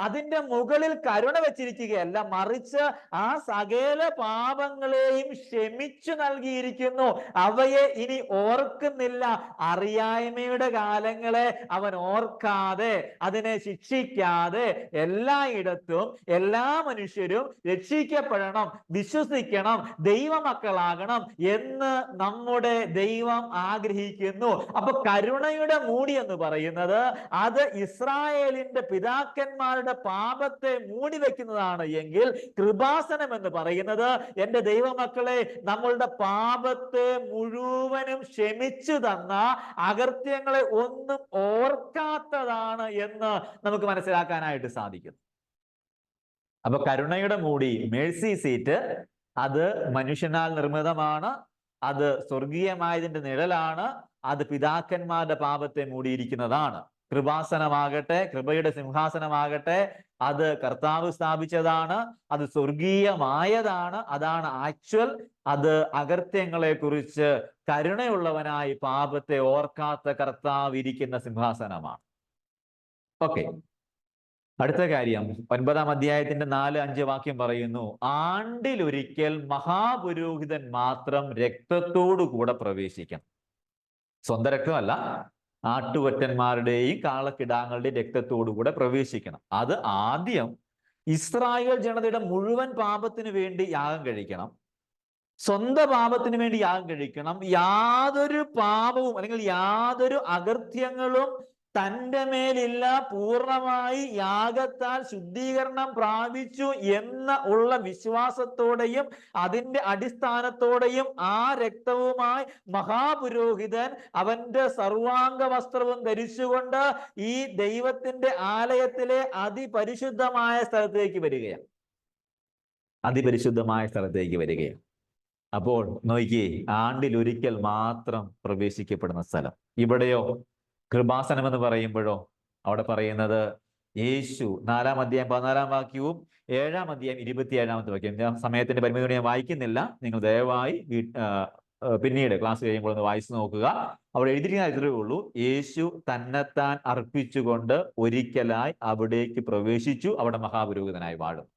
അതിന്റെ മുകളിൽ കരുണ വെച്ചിരിക്കുകയല്ല, മറിച്ച് ആ സകല പാപങ്ങളെയും ക്ഷമിച്ചു നൽകിയിരിക്കുന്നു. അവയെ ഇനി ഓർക്കുന്നില്ല. അറിയായ്മയുടെ കാലങ്ങളെ അവൻ ഓർക്കാതെ, അതിനെ ശിക്ഷിക്കാതെ, എല്ലായിടത്തും എല്ലാ മനുഷ്യരും രക്ഷിക്കപ്പെടണം, വിശ്വസിക്കണം, ദൈവമക്കളാകണം എന്ന് നമ്മുടെ ദൈവം ആഗ്രഹിക്കുന്നു. അപ്പൊ കരുണയുടെ മൂടി എന്ന് പറയുന്നത് അത് ഇസ്രായേലിന്റെ പിതാക്കന്മാരുടെ പാപത്തെ മൂടി വെക്കുന്നതാണ് എങ്കിൽ, കൃപാസനം എന്ന് പറയുന്നത് എൻ്റെ ദൈവമക്കളെ നമ്മളുടെ പാപത്തെ മുഴുവനും ക്ഷമിച്ചു തന്ന, അകൃത്യങ്ങളെ ഒന്നും ഓർക്കാത്തതാണ് എന്ന് നമുക്ക് മനസ്സിലാക്കാനായിട്ട് സാധിക്കും. അപ്പൊ കരുണയുടെ മൂടി, മേഴ്സി സീറ്റ്, അത് മനുഷ്യനാൽ നിർമ്മിതമാണ്, അത് സ്വർഗീയമായതിന്റെ നിഴലാണ്, അത് പിതാക്കന്മാരുടെ പാപത്തെ മൂടിയിരിക്കുന്നതാണ്. കൃപാസനമാകട്ടെ, കൃപയുടെ സിംഹാസനമാകട്ടെ, അത് കർത്താവ് സ്ഥാപിച്ചതാണ്, അത് സ്വർഗീയമായതാണ്, അതാണ് ആക്ച്വൽ. അത് അകൃത്യങ്ങളെ കുറിച്ച് കരുണയുള്ളവനായി പാപത്തെ ഓർക്കാത്ത കർത്താവ് ഇരിക്കുന്ന സിംഹാസനമാണ്. ഓക്കെ, അടുത്ത കാര്യം 9-ാം അധ്യായത്തിന്റെ 4-5 വാക്യം പറയുന്നു, ആണ്ടിലൊരിക്കൽ മഹാപുരോഹിതൻ മാത്രം രക്തത്തോടു കൂടെ പ്രവേശിക്കണം. സ്വന്തം രക്തമല്ല, ആട്ടുകൊറ്റന്മാരുടെയും കാളക്കിടാങ്ങളുടെയും രക്തത്തോടു കൂടെ പ്രവേശിക്കണം. അത് ആദ്യം ഇസ്രായേൽ ജനതയുടെ മുഴുവൻ പാപത്തിന് വേണ്ടി യാഗം കഴിക്കണം, സ്വന്തം പാപത്തിന് വേണ്ടി യാഗം കഴിക്കണം. യാതൊരു പാപവും അല്ലെങ്കിൽ യാതൊരു അകൃത്യങ്ങളും തൻ്റെ മേലില്ല, പൂർണ്ണമായി യാഗത്താൽ ശുദ്ധീകരണം പ്രാപിച്ചു ഉള്ള വിശ്വാസത്തോടെയും അതിൻ്റെ അടിസ്ഥാനത്തോടെയും ആ രക്തവുമായി മഹാപുരോഹിതൻ അവന്റെ സർവാംഗ വസ്ത്രവും ധരിച്ചുകൊണ്ട് ഈ ദൈവത്തിന്റെ ആലയത്തിലെ അതിപരിശുദ്ധമായ സ്ഥലത്തേക്ക് വരികയാണ്. അതിപരിശുദ്ധമായ സ്ഥലത്തേക്ക് വരികയാണ്. അപ്പോൾ നോക്കിയേ, ആണ്ടിലൊരിക്കൽ മാത്രം പ്രവേശിക്കപ്പെടുന്ന സ്ഥലം. ഇവിടെയോ കൃപാസനം എന്ന് പറയുമ്പോഴോ അവിടെ പറയുന്നത് യേശു 4-ാം അധ്യായം 14-ാം വാക്യവും 7-ാം അധ്യായം 27-ാമത്തെ വാക്യം. ഞാൻ സമയത്തിന്റെ പരിമിതിയോടെ ഞാൻ വായിക്കുന്നില്ല, നിങ്ങൾ ദയവായി പിന്നീട് ക്ലാസ് കഴിയുമ്പോൾ ഒന്ന് വായിച്ചു നോക്കുക. അവിടെ എഴുതിയിരിക്കുന്ന ഇത്രയേ ഉള്ളൂ, യേശു തന്നെത്താൻ അർപ്പിച്ചുകൊണ്ട് ഒരിക്കലായി അവിടേക്ക് പ്രവേശിച്ചു, അവിടെ മഹാപുരോഹിതനായി വാഴും.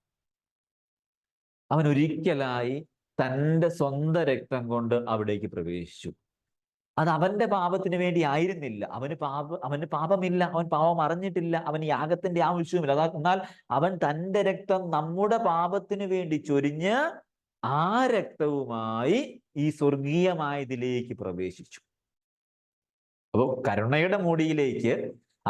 അവൻ ഒരിക്കലായി തൻ്റെ സ്വന്തം രക്തം കൊണ്ട് അവിടേക്ക് പ്രവേശിച്ചു. അത് അവന്റെ പാപത്തിന് വേണ്ടി ആയിരുന്നില്ല. അവന് പാപമില്ല, അവൻ പാപം അറിഞ്ഞിട്ടില്ല, അവന് യാഗത്തിന്റെ ആവശ്യവുമില്ല. എന്നാൽ അവൻ തൻ്റെ രക്തം നമ്മുടെ പാപത്തിന് വേണ്ടി ചൊരിഞ്ഞ് ആ രക്തവുമായി ഈ സ്വർഗീയമായതിലേക്ക് പ്രവേശിച്ചു. അപ്പോൾ കരുണയുടെ മൂടിയിലേക്ക്,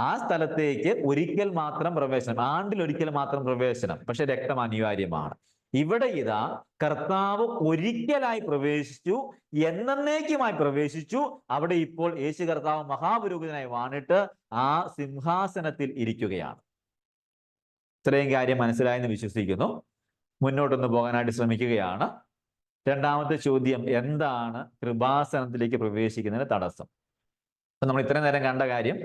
ആ സ്ഥലത്തേക്ക് ഒരിക്കൽ മാത്രം പ്രവേശനം, ആണ്ടിലൊരിക്കൽ മാത്രം പ്രവേശനം, പക്ഷെ രക്തം അനിവാര്യമാണ്. ഇവിടെ ഇതാ കർത്താവ് ഒരിക്കലായി പ്രവേശിച്ചു, എന്നേക്കുമായി പ്രവേശിച്ചു. അവിടെ ഇപ്പോൾ യേശു കർത്താവ് മഹാപുരോഹിതനായി വാണിട്ട് ആ സിംഹാസനത്തിൽ ഇരിക്കുകയാണ്. ഇത്രയും കാര്യം മനസ്സിലായെന്ന് വിശ്വസിക്കുന്നു. മുന്നോട്ടൊന്ന് പോകാനായിട്ട് ശ്രമിക്കുകയാണ്. രണ്ടാമത്തെ ചോദ്യം, എന്താണ് കൃപാസനത്തിലേക്ക് പ്രവേശിക്കുന്നതിന് തടസ്സം? അപ്പൊ നമ്മൾ ഇത്രയും നേരം കണ്ട കാര്യം,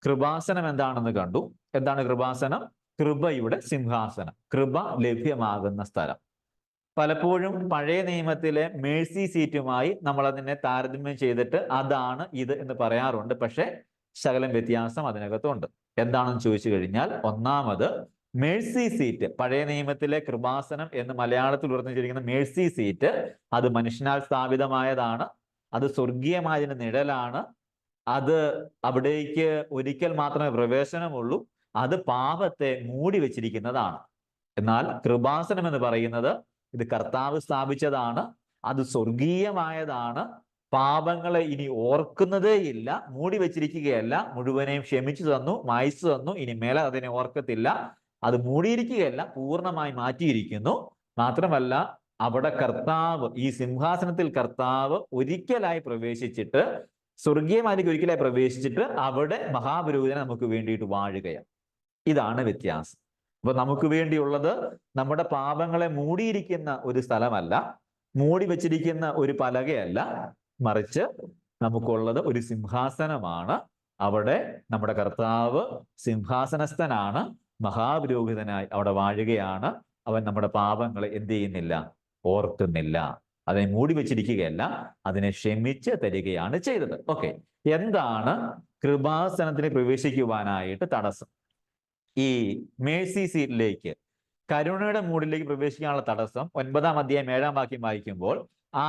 കൃപാസനം എന്താണെന്ന് കണ്ടു. എന്താണ് കൃപാസനം? കൃപയുടെ സിംഹാസനം, കൃപ ലഭ്യമാകുന്ന സ്ഥലം. പലപ്പോഴും പഴയ നിയമത്തിലെ മേഴ്സി സീറ്റുമായി നമ്മൾ അതിനെ താരതമ്യം ചെയ്തിട്ട് അതാണ് ഇത് എന്ന് പറയാറുണ്ട്. പക്ഷെ ശകലം വ്യത്യാസം അതിനകത്തുണ്ട്. എന്താണെന്ന് ചോദിച്ചു കഴിഞ്ഞാൽ, ഒന്നാമത് മേഴ്സി സീറ്റ്, പഴയ നിയമത്തിലെ കൃപാസനം എന്ന് മലയാളത്തിൽ ഉയർന്നിരിക്കുന്ന മേഴ്സി സീറ്റ്, അത് മനുഷ്യനാൽ സ്ഥാപിതമായതാണ്. അത് സ്വർഗീയമായതിന്റെ നിഴലാണ്. അത് അവിടേക്ക് ഒരിക്കൽ മാത്രമേ പ്രവേശനമുള്ളൂ. അത് പാപത്തെ മൂടി വെച്ചിരിക്കുന്നതാണ്. എന്നാൽ കൃപാസനം എന്ന് പറയുന്നത് ഇത് കർത്താവ് സ്ഥാപിച്ചതാണ്. അത് സ്വർഗീയമായതാണ്. പാപങ്ങളെ ഇനി ഓർക്കുന്നതേയില്ല, മൂടി വെച്ചിരിക്കുകയല്ല, മുഴുവനെയും ക്ഷമിച്ചു തന്നു, മായ്ച്ചു തന്നു, ഇനി മേലെ അതിനെ ഓർക്കത്തില്ല. അത് മൂടിയിരിക്കുകയല്ല, പൂർണ്ണമായി മാറ്റിയിരിക്കുന്നു. മാത്രമല്ല അവിടെ കർത്താവ്, ഈ സിംഹാസനത്തിൽ കർത്താവ് ഒരിക്കലായി പ്രവേശിച്ചിട്ട്, സ്വർഗീയമായിരിക്കും ഒരിക്കലായി പ്രവേശിച്ചിട്ട് അവിടെ മഹാപുരോഹിതനെ നമുക്ക് വേണ്ടിയിട്ട് വാഴുകയാണ്. ഇതാണ് വ്യത്യാസം. അപ്പൊ നമുക്ക് വേണ്ടിയുള്ളത് നമ്മുടെ പാപങ്ങളെ മൂടിയിരിക്കുന്ന ഒരു സ്ഥലമല്ല, മൂടി വെച്ചിരിക്കുന്ന ഒരു പലകയല്ല, മറിച്ച് നമുക്കുള്ളത് ഒരു സിംഹാസനമാണ്. അവിടെ നമ്മുടെ കർത്താവ് സിംഹാസനസ്ഥനാണ്, മഹാപുരോഹിതനായി അവിടെ വാഴുകയാണ്. അവൻ നമ്മുടെ പാപങ്ങളെ എന്ത് ചെയ്യുന്നില്ല? ഓർക്കുന്നില്ല. അതിനെ മൂടി വെച്ചിരിക്കുകയല്ല, അതിനെ ക്ഷമിച്ച് തരികയാണ് ചെയ്തത്. ഓക്കെ, എന്താണ് കൃപാസനത്തിന് പ്രവേശിക്കുവാനായിട്ട് തടസ്സം? ഈ മേഴ്സി സീറ്റിലേക്ക്, കരുണയുടെ മൂടിലേക്ക് പ്രവേശിക്കാനുള്ള തടസ്സം 9-ാം അധ്യായം 7-ാം വാക്യം വായിക്കുമ്പോൾ,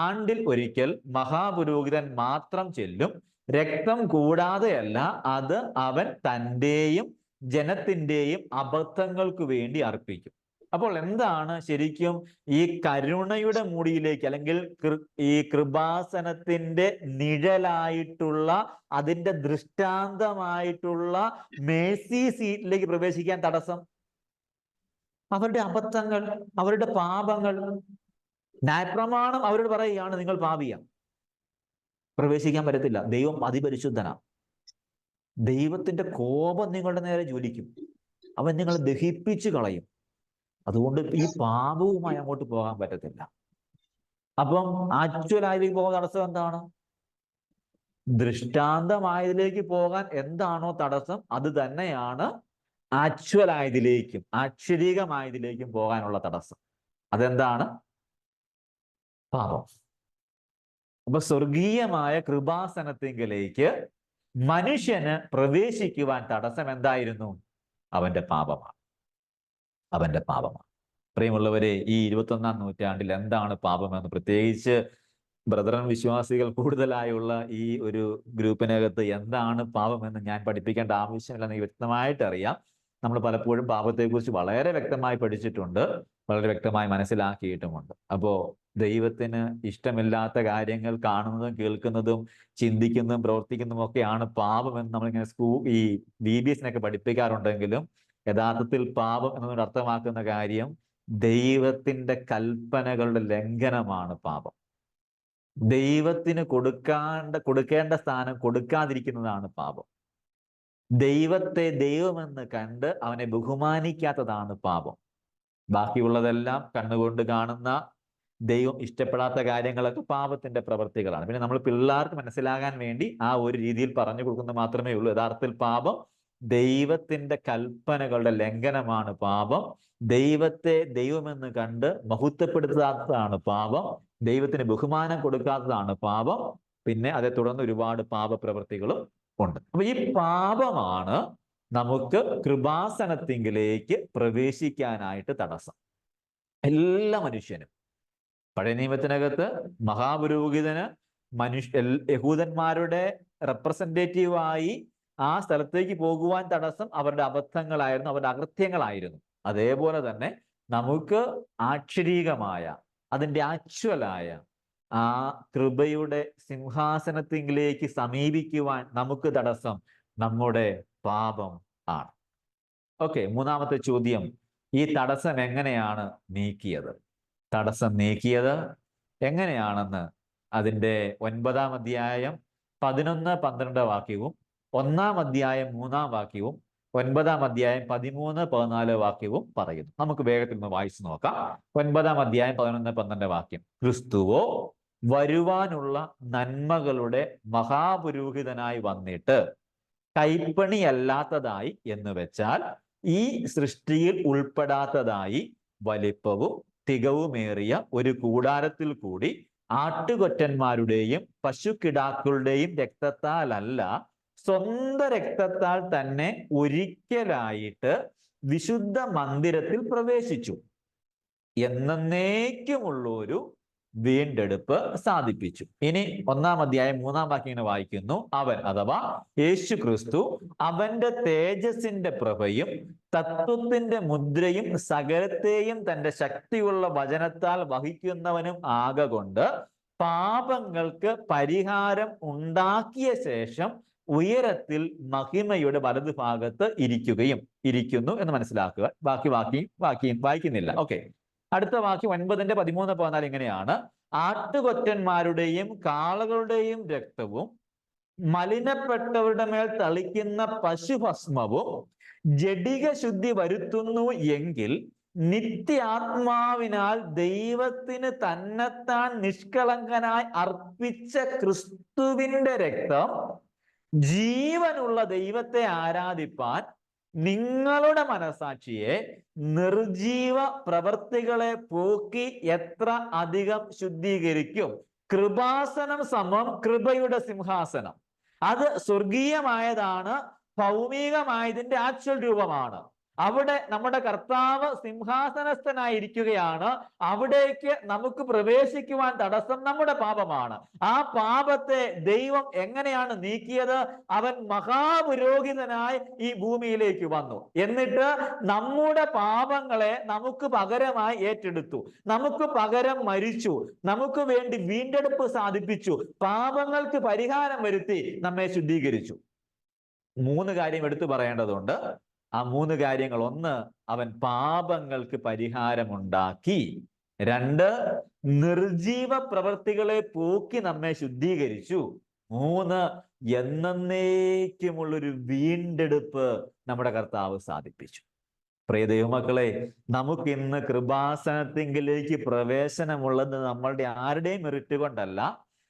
ആണ്ടിൽ ഒരിക്കൽ മഹാപുരോഹിതൻ മാത്രം ചെല്ലും, രക്തം കൂടാതെയല്ല, അത് അവൻ തൻ്റെയും ജനത്തിൻ്റെയും അബദ്ധങ്ങൾക്ക് വേണ്ടി അർപ്പിക്കും. അപ്പോൾ എന്താണ് ശരിക്കും ഈ കരുണയുടെ മൂടിയിലേക്ക്, അല്ലെങ്കിൽ ഈ കൃപാസനത്തിന്റെ നിഴലായിട്ടുള്ള, അതിന്റെ ദൃഷ്ടാന്തമായിട്ടുള്ള മേഴ്സി സീറ്റിലേക്ക് പ്രവേശിക്കാൻ തടസ്സം? അവരുടെ അബദ്ധങ്ങൾ, അവരുടെ പാപങ്ങൾ. ന്യായപ്രമാണം അവരോട് പറയുകയാണ്, നിങ്ങൾ പാപിയാണ്, പ്രവേശിക്കാൻ പറ്റത്തില്ല, ദൈവം അതിപരിശുദ്ധനാണ്, ദൈവത്തിന്റെ കോപം നിങ്ങളുടെ നേരെ ജ്വലിക്കും, അവൻ നിങ്ങളെ ദഹിപ്പിച്ചു കളയും, അതുകൊണ്ട് ഈ പാപവുമായി അങ്ങോട്ട് പോകാൻ പറ്റത്തില്ല. അപ്പം ആക്ച്വലായതിലേക്ക് പോകാൻ തടസ്സം എന്താണ്? ദൃഷ്ടാന്തമായതിലേക്ക് പോകാൻ എന്താണോ തടസ്സം, അത് തന്നെയാണ് ആക്ച്വലായതിലേക്കും ആക്ഷരികമായതിലേക്കും പോകാനുള്ള തടസ്സം. അതെന്താണ്? പാപം. അപ്പൊ സ്വർഗീയമായ കൃപാസനത്തിങ്കിലേക്ക് മനുഷ്യന് പ്രവേശിക്കുവാൻ തടസ്സം എന്തായിരുന്നു? അവന്റെ പാപമാണ്. അവന്റെ പാപമാണ്. പ്രിയമുള്ളവരെ, ഈ 21-ാം നൂറ്റാണ്ടിൽ എന്താണ് പാപമെന്ന്, പ്രത്യേകിച്ച് ബ്രദറൻ വിശ്വാസികൾ കൂടുതലായുള്ള ഈ ഒരു ഗ്രൂപ്പിനകത്ത് എന്താണ് പാപമെന്ന് ഞാൻ പഠിപ്പിക്കേണ്ട ആവശ്യമില്ലെന്ന് എനിക്ക് വ്യക്തമായിട്ട് അറിയാം. നമ്മൾ പലപ്പോഴും പാപത്തെക്കുറിച്ച് വളരെ വ്യക്തമായി പഠിച്ചിട്ടുണ്ട്, വളരെ വ്യക്തമായി മനസ്സിലാക്കിയിട്ടുമുണ്ട്. അപ്പോൾ ദൈവത്തിന് ഇഷ്ടമില്ലാത്ത കാര്യങ്ങൾ കാണുന്നതും കേൾക്കുന്നതും ചിന്തിക്കുന്നതും പ്രവർത്തിക്കുന്നതും ഒക്കെയാണ് പാപമെന്ന് നമ്മളിങ്ങനെ ഈ BBS-നൊക്കെ പഠിപ്പിക്കാറുണ്ടെങ്കിലും, യഥാർത്ഥത്തിൽ പാപം എന്നതുകൊണ്ട് അർത്ഥമാക്കുന്ന കാര്യം ദൈവത്തിന്റെ കൽപ്പനകളുടെ ലംഘനമാണ് പാപം. ദൈവത്തിന് കൊടുക്കേണ്ട സ്ഥാനം കൊടുക്കാതിരിക്കുന്നതാണ് പാപം. ദൈവത്തെ ദൈവമെന്ന് കണ്ട് അവനെ ബഹുമാനിക്കാത്തതാണ് പാപം. ബാക്കിയുള്ളതെല്ലാം കണ്ണുകൊണ്ട് കാണുന്ന ദൈവം ഇഷ്ടപ്പെടാത്ത കാര്യങ്ങളൊക്കെ പാപത്തിന്റെ പ്രവൃത്തികളാണ്. പിന്നെ നമ്മൾ പിള്ളേർക്ക് മനസ്സിലാകാൻ വേണ്ടി ആ ഒരു രീതിയിൽ പറഞ്ഞു കൊടുക്കുന്നത് മാത്രമേ ഉള്ളൂ. യഥാർത്ഥത്തിൽ പാപം ദൈവത്തിന്റെ കൽപ്പനകളുടെ ലംഘനമാണ് പാപം. ദൈവത്തെ ദൈവമെന്ന് കണ്ട് മഹത്വപ്പെടുത്താത്തതാണ് പാപം. ദൈവത്തിന് ബഹുമാനം കൊടുക്കാത്തതാണ് പാപം. പിന്നെ അതേ തുടർന്ന് ഒരുപാട് പാപപ്രവൃത്തികളും ഉണ്ട്. അപ്പൊ ഈ പാപമാണ് നമുക്ക് കൃപാസനത്തിങ്കിലേക്ക് പ്രവേശിക്കാനായിട്ട് തടസ്സം. എല്ലാ മനുഷ്യനും പഴയ നിയമത്തിനകത്ത് മഹാപുരോഹിതന് യഹൂദന്മാരുടെ റെപ്രസെന്റേറ്റീവായി ആ സ്ഥലത്തേക്ക് പോകുവാൻ തടസ്സം അവരുടെ അബദ്ധങ്ങളായിരുന്നു, അവരുടെ അകൃത്യങ്ങളായിരുന്നു. അതേപോലെ തന്നെ നമുക്ക് ആക്ഷരീകമായ, അതിൻ്റെ ആക്ച്വലായ ആ കൃപയുടെ സിംഹാസനത്തിലേക്ക് സമീപിക്കുവാൻ നമുക്ക് തടസ്സം നമ്മുടെ പാപം ആണ്. ഓക്കെ, മൂന്നാമത്തെ ചോദ്യം, ഈ തടസ്സം എങ്ങനെയാണ് നീക്കിയത്? തടസ്സം നീക്കിയത് എങ്ങനെയാണെന്ന് അതിൻ്റെ 9-ാം അധ്യായം 11-12 വാക്യവും 1-ാം അധ്യായം 3-ാം വാക്യവും 9-ാം അധ്യായം 13-14 വാക്യവും പറയുന്നു. നമുക്ക് വേഗത്തിൽ ഒന്ന് വായിച്ചു നോക്കാം. 9-ാം അധ്യായം 11-12 വാക്യം, ക്രിസ്തുവോ വരുവാനുള്ള നന്മകളുടെ മഹാപുരോഹിതനായി വന്നിട്ട് കൈപ്പണിയല്ലാത്തതായി എന്ന് വെച്ചാൽ ഈ സൃഷ്ടിയിൽ ഉൾപ്പെടാത്തതായി വലിപ്പവും തികവുമേറിയ ഒരു കൂടാരത്തിൽ കൂടി ആട്ടുകൊറ്റന്മാരുടെയും പശുക്കിടാക്കളുടെയും രക്തത്താലല്ല, സ്വന്തം രക്തത്താൽ തന്നെ ഒരിക്കലായിട്ട് വിശുദ്ധ മന്ദിരത്തിൽ പ്രവേശിച്ചു. എന്നേക്കുമുള്ള ഒരു വീണ്ടെടുപ്പ് സാധിപ്പിച്ചു. ഇനി 1-ാം അധ്യായം 3-ാം വാക്യം ഇങ്ങനെ വായിക്കുന്നു. അവൻ അഥവാ യേശു ക്രിസ്തു അവന്റെ തേജസ്സിന്റെ പ്രഭയും തത്വത്തിന്റെ മുദ്രയും സകലത്തെയും തന്റെ ശക്തിയുള്ള വചനത്താൽ വഹിക്കുന്നവനും ആകൊണ്ട് പാപങ്ങൾക്ക് പരിഹാരം ഉണ്ടാക്കിയ ശേഷം ഉയരത്തിൽ മഹിമയുടെ വലതുഭാഗത്ത് ഇരിക്കുന്നു എന്ന് മനസ്സിലാക്കുക. ബാക്കി വായിക്കുന്നില്ല. ഓക്കെ, അടുത്ത വാക്യം 9:13-14 ഇങ്ങനെയാണ്. ആട്ടുകൊറ്റന്മാരുടെയും കാളകളുടെയും രക്തവും മലിനപ്പെട്ടവരുടെ മേൽ തളിക്കുന്ന പശുഭസ്മവും ജഡിക ശുദ്ധി വരുത്തുന്നു എങ്കിൽ നിത്യാത്മാവിനാൽ ദൈവത്തിന് തന്നെത്താൻ നിഷ്കളങ്കനായി അർപ്പിച്ച ക്രിസ്തുവിന്റെ രക്തം ജീവനുള്ള ദൈവത്തെ ആരാധിപ്പാൻ നിങ്ങളുടെ മനസാക്ഷിയെ നിർജീവ പ്രവർത്തികളെ പോക്കി എത്ര അധികം ശുദ്ധീകരിക്കും. കൃപാസനം സമം കൃപയുടെ സിംഹാസനം. അത് സ്വർഗീയമായതാണ്, ഭൗമികമായതിന്റെ ആക്ച്വൽ രൂപമാണ്. അവിടെ നമ്മുടെ കർത്താവ് സിംഹാസനസ്ഥനായിരിക്കുകയാണ്. അവിടേക്ക് നമുക്ക് പ്രവേശിക്കുവാൻ തടസ്സം നമ്മുടെ പാപമാണ്. ആ പാപത്തെ ദൈവം എങ്ങനെയാണ് നീക്കിയത്? അവൻ മഹാപുരോഹിതനായി ഈ ഭൂമിയിലേക്ക് വന്നു. എന്നിട്ട് നമ്മുടെ പാപങ്ങളെ നമുക്ക് പകരമായി ഏറ്റെടുത്തു, നമുക്ക് പകരം മരിച്ചു, നമുക്ക് വേണ്ടി വീണ്ടെടുപ്പ് സാധിപ്പിച്ചു, പാപങ്ങൾക്ക് പരിഹാരം വരുത്തി നമ്മെ ശുദ്ധീകരിച്ചു. 3 കാര്യം എടുത്തു പറയേണ്ടതുണ്ട്. ആ 3 കാര്യങ്ങൾ: 1, അവൻ പാപങ്ങൾക്ക് പരിഹാരമുണ്ടാക്കി. 2, നിർജീവ പ്രവൃത്തികളെ പോക്കി നമ്മെ ശുദ്ധീകരിച്ചു. 3, എന്നേക്കുമുള്ളൊരു വീണ്ടെടുപ്പ് നമ്മുടെ കർത്താവ് സാധിപ്പിച്ചു. പ്രിയ ദൈവമക്കളെ, നമുക്ക് ഇന്ന് കൃപാസനത്തിങ്കിലേക്ക് പ്രവേശനമുള്ളത് നമ്മളുടെ ആരുടെയും മെറിറ്റ് കൊണ്ടല്ല,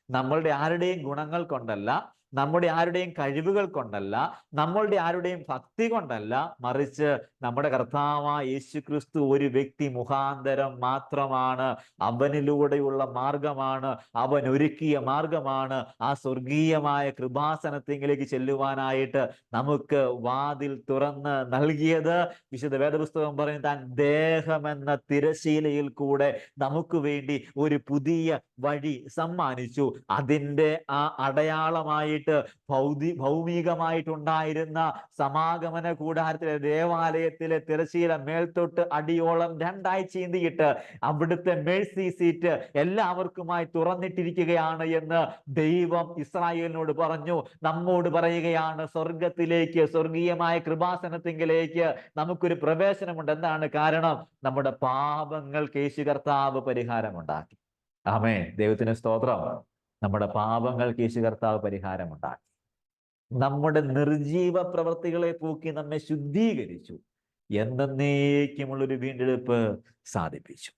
നമ്മളുടെ ആരുടെയും ഗുണങ്ങൾ കൊണ്ടല്ല, നമ്മുടെ ആരുടെയും കഴിവുകൾ കൊണ്ടല്ല, നമ്മളുടെ ആരുടെയും ഭക്തി കൊണ്ടല്ല, മറിച്ച് നമ്മുടെ കർത്താവായ യേശു ക്രിസ്തു ഒരു വ്യക്തി മുഖാന്തരം മാത്രമാണ്. അവനിലൂടെയുള്ള മാർഗമാണ്, അവൻ ഒരുക്കിയ മാർഗമാണ് ആ സ്വർഗീയമായ കൃപാസനത്തിലേക്ക് ചെല്ലുവാനായിട്ട് നമുക്ക് വാതിൽ തുറന്ന് നൽകിയത്. വിശുദ്ധ വേദപുസ്തകം പറയും, താൻ ദേഹമെന്ന തിരശീലയിൽ കൂടെ നമുക്ക് വേണ്ടി ഒരു പുതിയ വഴി സമ്മാനിച്ചു. അതിൻ്റെ ആ അടയാളമായി ഭൗമികമായിട്ടുണ്ടായിരുന്ന സമാഗമന കൂടാരത്തിലെ ദേവാലയത്തിലെ തിരശീല മേൽത്തൊട്ട് അടിയോളം 2ആയി ചീന്തിയിട്ട് അവിടുത്തെ മേഴ്സി സീറ്റ് എല്ലാവർക്കുമായി തുറന്നിട്ടിരിക്കുകയാണ് എന്ന് ദൈവം ഇസ്രായേലിനോട് പറഞ്ഞു. നമ്മോട് പറയുകയാണ്, സ്വർഗത്തിലേക്ക്, സ്വർഗീയമായ കൃപാസനത്തിങ്കിലേക്ക് നമുക്കൊരു പ്രവേശനമുണ്ട്. എന്താണ് കാരണം? നമ്മുടെ പാപങ്ങൾക്ക് യേശു കർത്താവ് പരിഹാരമുണ്ടാക്കി. ആമേൻ, ദൈവത്തിന് സ്തോത്രം. നമ്മുടെ പാപങ്ങൾക്ക് യേശു കർത്താവ് പരിഹാരമുണ്ടാക്കി. നമ്മുടെ നിർജീവ പ്രവൃത്തികളെ പോക്കി നമ്മെ ശുദ്ധീകരിച്ചു. എന്നേക്കുമുള്ളൊരു വീണ്ടെടുപ്പ് സാധിപ്പിച്ചു.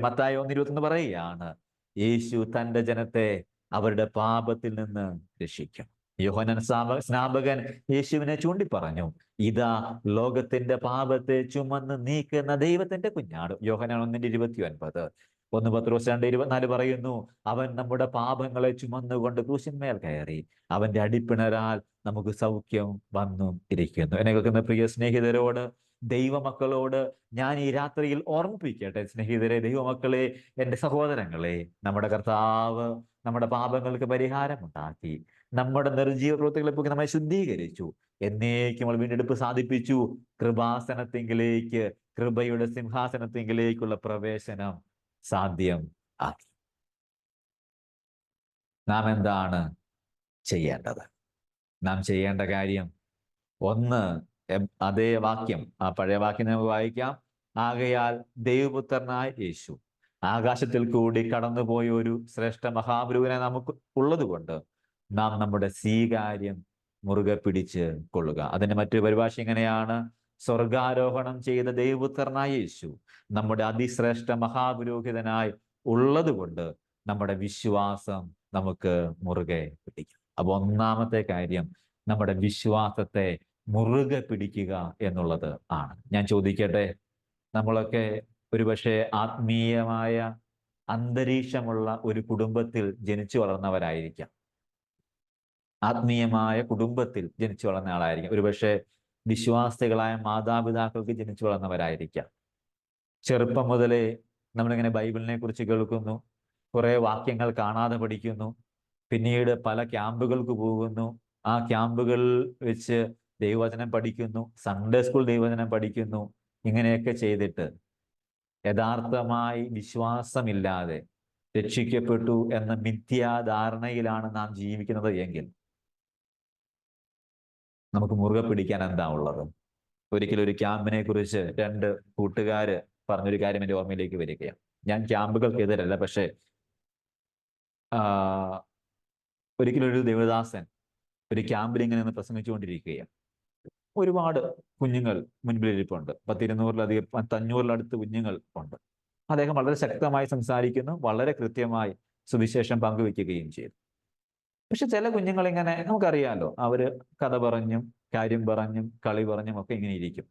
മത്തായി 1:21 പറയുകയാണ്, യേശു തന്റെ ജനത്തെ അവരുടെ പാപത്തിൽ നിന്ന് രക്ഷിക്കും. യോഹന്നാൻ സ്നാപകൻ യേശുവിനെ ചൂണ്ടിപ്പറഞ്ഞു, ഇതാ ലോകത്തിന്റെ പാപത്തെ ചുമന്ന് നീക്കുന്ന ദൈവത്തിന്റെ കുഞ്ഞാട്. യോഹന്നാൻ 1:29. 1 പത്രോസ് 2:24 പറയുന്നു, അവൻ നമ്മുടെ പാപങ്ങളെ ചുമന്നുകൊണ്ട് ക്രൂശിന്മേൽ കയറി, അവന്റെ അടിപ്പിണരാൽ നമുക്ക് സൗഖ്യം വന്നു ഇരിക്കുന്നു. എന്നെ കേൾക്കുന്ന പ്രിയ സ്നേഹിതരോട്, ദൈവമക്കളോട് ഞാൻ ഈ രാത്രിയിൽ ഓർമ്മിപ്പിക്കട്ടെ. സ്നേഹിതരെ, ദൈവമക്കളെ, എൻ്റെ സഹോദരങ്ങളെ, നമ്മുടെ കർത്താവ് നമ്മുടെ പാപങ്ങൾക്ക് പരിഹാരമുണ്ടാക്കി, നമ്മുടെ നിർജീവ പ്രവൃത്തികളെ പോയി നമ്മെ ശുദ്ധീകരിച്ചു, എന്നേക്കും വീണ്ടെടുപ്പ് സാധിപ്പിച്ചു. കൃപാസനത്തിങ്കിലേക്ക്, കൃപയുടെ സിംഹാസനത്തിങ്കിലേക്കുള്ള പ്രവേശനം സാധ്യം ആക്കി. നാം എന്താണ് ചെയ്യേണ്ടത്? നാം ചെയ്യേണ്ട കാര്യം 1, അതേ വാക്യം, ആ പഴയ വാക്യം നമുക്ക് വായിക്കാം. ആകയാൽ ദൈവപുത്രനായ യേശു ആകാശത്തിൽ കൂടി കടന്നുപോയ ഒരു ശ്രേഷ്ഠ മഹാപുരുവിനെ നമുക്ക് ഉള്ളത് കൊണ്ട് നാം നമ്മുടെ സ്വീകാര്യം മുറുകെ പിടിച്ച് കൊള്ളുക. അതിന്റെ മറ്റൊരു പരിഭാഷ ഇങ്ങനെയാണ്, സ്വർഗാരോഹണം ചെയ്ത ദൈവപുത്രനായ യേശു നമ്മുടെ അതിശ്രേഷ്ഠ മഹാപുരോഹിതനായി ഉള്ളത് കൊണ്ട് നമ്മുടെ വിശ്വാസം നമുക്ക് മുറുകെ പിടിക്കും. അപ്പൊ 1-ാമത്തെ കാര്യം നമ്മുടെ വിശ്വാസത്തെ മുറുകെ പിടിക്കുക എന്നുള്ളത് ആണ്. ഞാൻ ചോദിക്കട്ടെ, നമ്മളൊക്കെ ഒരുപക്ഷെ ആത്മീയമായ അന്തരീക്ഷമുള്ള ഒരു കുടുംബത്തിൽ ജനിച്ചു വളർന്നവരായിരിക്കാം. ആത്മീയമായ കുടുംബത്തിൽ ജനിച്ചു വളർന്ന ആളായിരിക്കാം. ഒരുപക്ഷെ വിശ്വാസികളായ മാതാപിതാക്കൾക്ക് ജനിച്ചു വളർന്നവരായിരിക്കാം. ചെറുപ്പം മുതലേ നമ്മളിങ്ങനെ ബൈബിളിനെ കുറിച്ച് കേൾക്കുന്നു, കുറെ വാക്യങ്ങൾ കാണാതെ പഠിക്കുന്നു, പിന്നീട് പല ക്യാമ്പുകൾക്ക് പോകുന്നു, ആ ക്യാമ്പുകളിൽ വെച്ച് ദൈവവചനം പഠിക്കുന്നു, സൺഡേ സ്കൂൾ ദൈവവചനം പഠിക്കുന്നു. ഇങ്ങനെയൊക്കെ ചെയ്തിട്ട് യഥാർത്ഥമായി വിശ്വാസമില്ലാതെ രക്ഷിക്കപ്പെട്ടു എന്ന മിഥ്യാധാരണയിലാണ് നാം ജീവിക്കുന്നത് എങ്കിൽ നമുക്ക് മുറുകെ പിടിക്കാൻ എന്താ ഉള്ളത്? ഒരിക്കലും ഒരു ക്യാമ്പിനെ കുറിച്ച് രണ്ട് കൂട്ടുകാര് പറഞ്ഞൊരു കാര്യം എൻ്റെ ഓർമ്മയിലേക്ക് വരികയാണ്. ഞാൻ ക്യാമ്പുകൾക്കെതിരല്ല, പക്ഷേ ഒരിക്കലും ഒരു ദേവദാസൻ ഒരു ക്യാമ്പിൽ ഇങ്ങനെ നിന്ന് പ്രസംഗിച്ചുകൊണ്ടിരിക്കുകയാണ്. ഒരുപാട് കുഞ്ഞുങ്ങൾ മുൻപിലിരിപ്പുണ്ട്. 200-ലധികം 500-ലടുത്ത് കുഞ്ഞുങ്ങൾ ഉണ്ട്. അദ്ദേഹം വളരെ ശക്തമായി സംസാരിക്കുന്നു, വളരെ കൃത്യമായി സുവിശേഷം പങ്കുവെക്കുകയും ചെയ്തു. പക്ഷെ ചില കുഞ്ഞുങ്ങൾ ഇങ്ങനെ, നമുക്കറിയാലോ, അവര് കഥ പറഞ്ഞും കാര്യം പറഞ്ഞും കളി പറഞ്ഞും ഒക്കെ ഇങ്ങനെ ഇരിക്കും.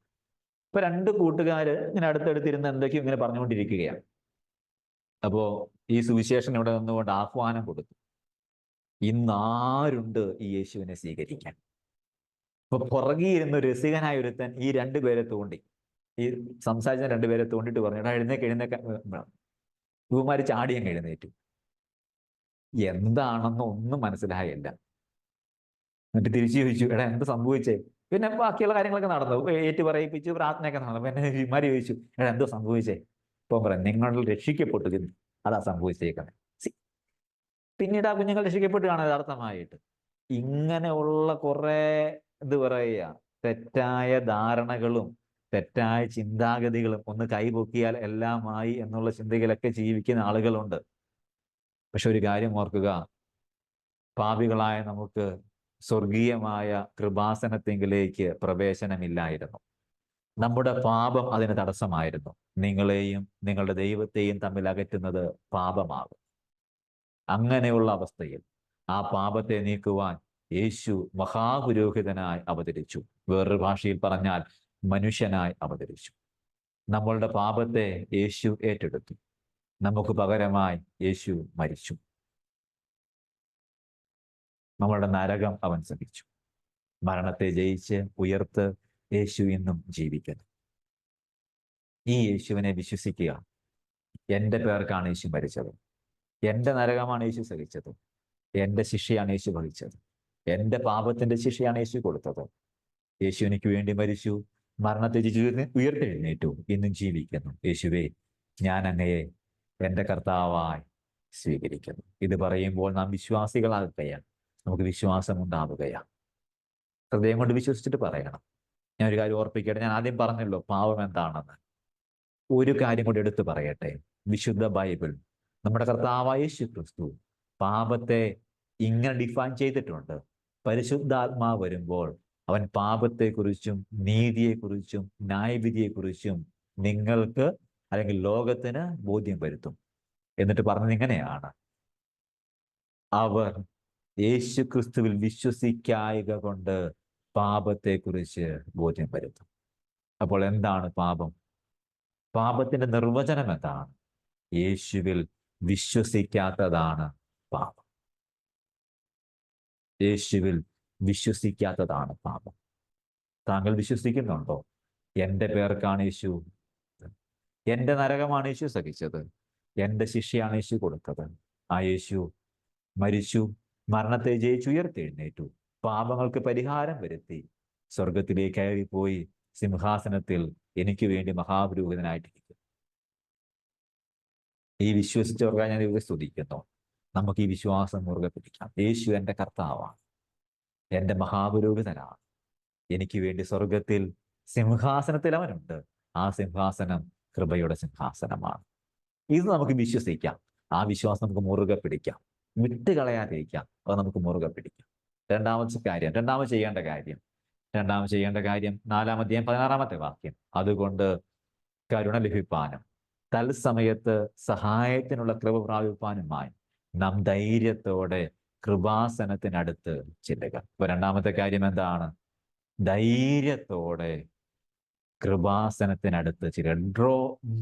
ഇപ്പൊ രണ്ട് കൂട്ടുകാര് ഇങ്ങനെ അടുത്തടുത്തിരുന്ന് എന്തൊക്കെയോ ഇങ്ങനെ പറഞ്ഞുകൊണ്ടിരിക്കുകയാണ്. അപ്പോ ഈ സുവിശേഷൻ ഇവിടെ നിന്നുകൊണ്ട് ആഹ്വാനം കൊടുത്തു, ഇന്നാരുണ്ട് ഈ യേശുവിനെ സ്വീകരിക്കാൻ? അപ്പൊ പുറകെ ഇരുന്ന് രസികനായ ഒരുത്തൻ ഈ രണ്ടുപേരെ തോണ്ടി, ഈ സംസാരിച്ച രണ്ടുപേരെ തോണ്ടിട്ട് പറഞ്ഞു, എടാ എഴുന്നേക്ക്. ഇവന്മാര് ചാടിയങ്ങ് എഴുന്നേറ്റു. എന്താണെന്ന് ഒന്നും മനസ്സിലായില്ല. എന്നിട്ട് തിരിച്ചു ചോദിച്ചു, എടാ എന്ത് സംഭവിച്ചേ? പിന്നെ ബാക്കിയുള്ള കാര്യങ്ങളൊക്കെ നടന്നു, ഏറ്റു പറയിപ്പിച്ചു, പ്രാർത്ഥനയൊക്കെ നടന്നു. പിന്നെ ഇവന്മാര് ചോദിച്ചു, എടാ എന്തോ സംഭവിച്ചേ? ഇപ്പം പറയാം, നിങ്ങൾ രക്ഷിക്കപ്പെട്ടു, അതാ സംഭവിച്ചേക്കുന്നത്. പിന്നീട് ആ കുഞ്ഞുങ്ങൾ രക്ഷിക്കപ്പെട്ടു കാണാം യഥാർത്ഥമായിട്ട്. ഇങ്ങനെയുള്ള കുറെ പറയുക, തെറ്റായ ധാരണകളും തെറ്റായ ചിന്താഗതികളും ഒന്ന് കൈപൊക്കിയാൽ എല്ലാമായി എന്നുള്ള ചിന്തയിലൊക്കെ ജീവിക്കുന്ന ആളുകളുണ്ട്. പക്ഷെ ഒരു കാര്യം ഓർക്കുക, പാപികളായ നമുക്ക് സ്വർഗീയമായ കൃപാസനത്തിങ്കിലേക്ക് പ്രവേശനമില്ലായിരുന്നു. നമ്മുടെ പാപം അതിന് തടസ്സമായിരുന്നു. നിങ്ങളെയും നിങ്ങളുടെ ദൈവത്തെയും തമ്മിൽ അകറ്റുന്നത് പാപമാകും. അങ്ങനെയുള്ള അവസ്ഥയിൽ ആ പാപത്തെ നീക്കുവാൻ യേശു മഹാപുരോഹിതനായി അവതരിച്ചു. വേറൊരു ഭാഷയിൽ പറഞ്ഞാൽ മനുഷ്യനായി അവതരിച്ചു. നമ്മളുടെ പാപത്തെ യേശു ഏറ്റെടുത്തു. നമുക്ക് പകരമായി യേശു മരിച്ചു. നമ്മളുടെ നരകം അവൻ സഹിച്ചു. മരണത്തെ ജയിച്ച് ഉയർത്ത് യേശു ഇന്നും ജീവിക്കുന്നു. ഈ യേശുവിനെ വിശ്വസിക്കുക. എൻ്റെ പേർക്കാണ് യേശു മരിച്ചത്. എൻ്റെ നരകമാണ് യേശു സഹിച്ചത്. എൻ്റെ ശിക്ഷയാണ് യേശു വഹിച്ചത്. എൻ്റെ പാപത്തിന്റെ ശിക്ഷയാണ് യേശു കൊടുത്തത്. യേശു എനിക്ക് വേണ്ടി മരിച്ചു, മരണത്തെ ഉയർത്തെഴുന്നേറ്റു, ഇന്നും ജീവിക്കുന്നു. യേശുവേ, ഞാൻ അങ്ങയെ എൻ്റെ കർത്താവായി സ്വീകരിക്കുന്നു. ഇത് പറയുമ്പോൾ നാം വിശ്വാസികളാകുകയാണ്. നമുക്ക് വിശ്വാസം ഉണ്ടാവുകയാണ്. ഹൃദയം കൊണ്ട് വിശ്വസിച്ചിട്ട് പറയണം. ഞാൻ ഒരു കാര്യം ഓർപ്പിക്കട്ടെ. ഞാൻ ആദ്യം പറഞ്ഞല്ലോ പാപം എന്താണെന്ന്. ഒരു കാര്യം കൂടി എടുത്തു പറയട്ടെ. വിശുദ്ധ ബൈബിൾ, നമ്മുടെ കർത്താവായ യേശു ക്രിസ്തു പാപത്തെ ഇങ്ങനെ ഡിഫൈൻ ചെയ്തിട്ടുണ്ട്. പരിശുദ്ധാത്മാവ് വരുമ്പോൾ അവൻ പാപത്തെക്കുറിച്ചും നീതിയെക്കുറിച്ചും ന്യായവിധിയെക്കുറിച്ചും നിങ്ങൾക്ക് അല്ലെങ്കിൽ ലോകത്തിന് ബോധ്യം വരുത്തും. എന്നിട്ട് പറഞ്ഞത് ഇങ്ങനെയാണ്, അവർ യേശു ക്രിസ്തുവിൽ വിശ്വസിക്കായക കൊണ്ട് പാപത്തെക്കുറിച്ച് ബോധ്യം വരുത്തും. അപ്പോൾ എന്താണ് പാപം? പാപത്തിന്റെ നിർവചനം എന്താണ്? യേശുവിൽ വിശ്വസിക്കാത്തതാണ് പാപം. യേശുവിൽ വിശ്വസിക്കാത്തതാണ് പാപം. താങ്കൾ വിശ്വസിക്കുന്നുണ്ടോ? എൻ്റെ പേർക്കാണ് യേശു, എൻ്റെ നരകമാണ് യേശു സഹിച്ചത്, എൻ്റെ ശിക്ഷയാണ് യേശു കൊടുത്തത്. ആ യേശു മരിച്ചു, മരണത്തെ ജയിച്ചു, ഉയർത്തെഴുന്നേറ്റു, പാപങ്ങൾക്ക് പരിഹാരം വരുത്തി, സ്വർഗത്തിലേക്ക് കയറിപ്പോയി, സിംഹാസനത്തിൽ എനിക്ക് വേണ്ടി മഹാപുരോഹിതനായിട്ടിരിക്കും. ഈ വിശ്വസിച്ചവർക്കായി ഞാൻ ദൈവത്തെ സ്തുതിക്കുന്നു. നമുക്ക് ഈ വിശ്വാസം മുറുകെ പിടിക്കാം. യേശു എൻ്റെ കർത്താവാണ്, എൻ്റെ മഹാപുരോഹിതനാണ്. എനിക്ക് വേണ്ടി സ്വർഗത്തിൽ സിംഹാസനത്തിൽ അവനുണ്ട്. ആ സിംഹാസനം കൃപയുടെ സിംഹാസനമാണ്. ഇത് നമുക്ക് വിശ്വസിക്കാം. ആ വിശ്വാസം നമുക്ക് മുറുകെ പിടിക്കാം, വിട്ടുകളയാതിരിക്കാം. അത് നമുക്ക് മുറുകെ പിടിക്കാം. രണ്ടാമത് ചെയ്യേണ്ട കാര്യം 4-ാം അധ്യായം 16-ാമത്തെ വാക്യം. അതുകൊണ്ട് കരുണ ലഭിപ്പാനും തത്സമയത്ത് സഹായത്തിനുള്ള കൃപ പ്രാപിപ്പാനുമായി നാം ധൈര്യത്തോടെ കൃപാസനത്തിനടുത്ത് ചെല്ലുക. അപ്പൊ രണ്ടാമത്തെ കാര്യം എന്താണ്? ധൈര്യത്തോടെ കൃപാസനത്തിനടുത്ത് ചെല്ലുക. Draw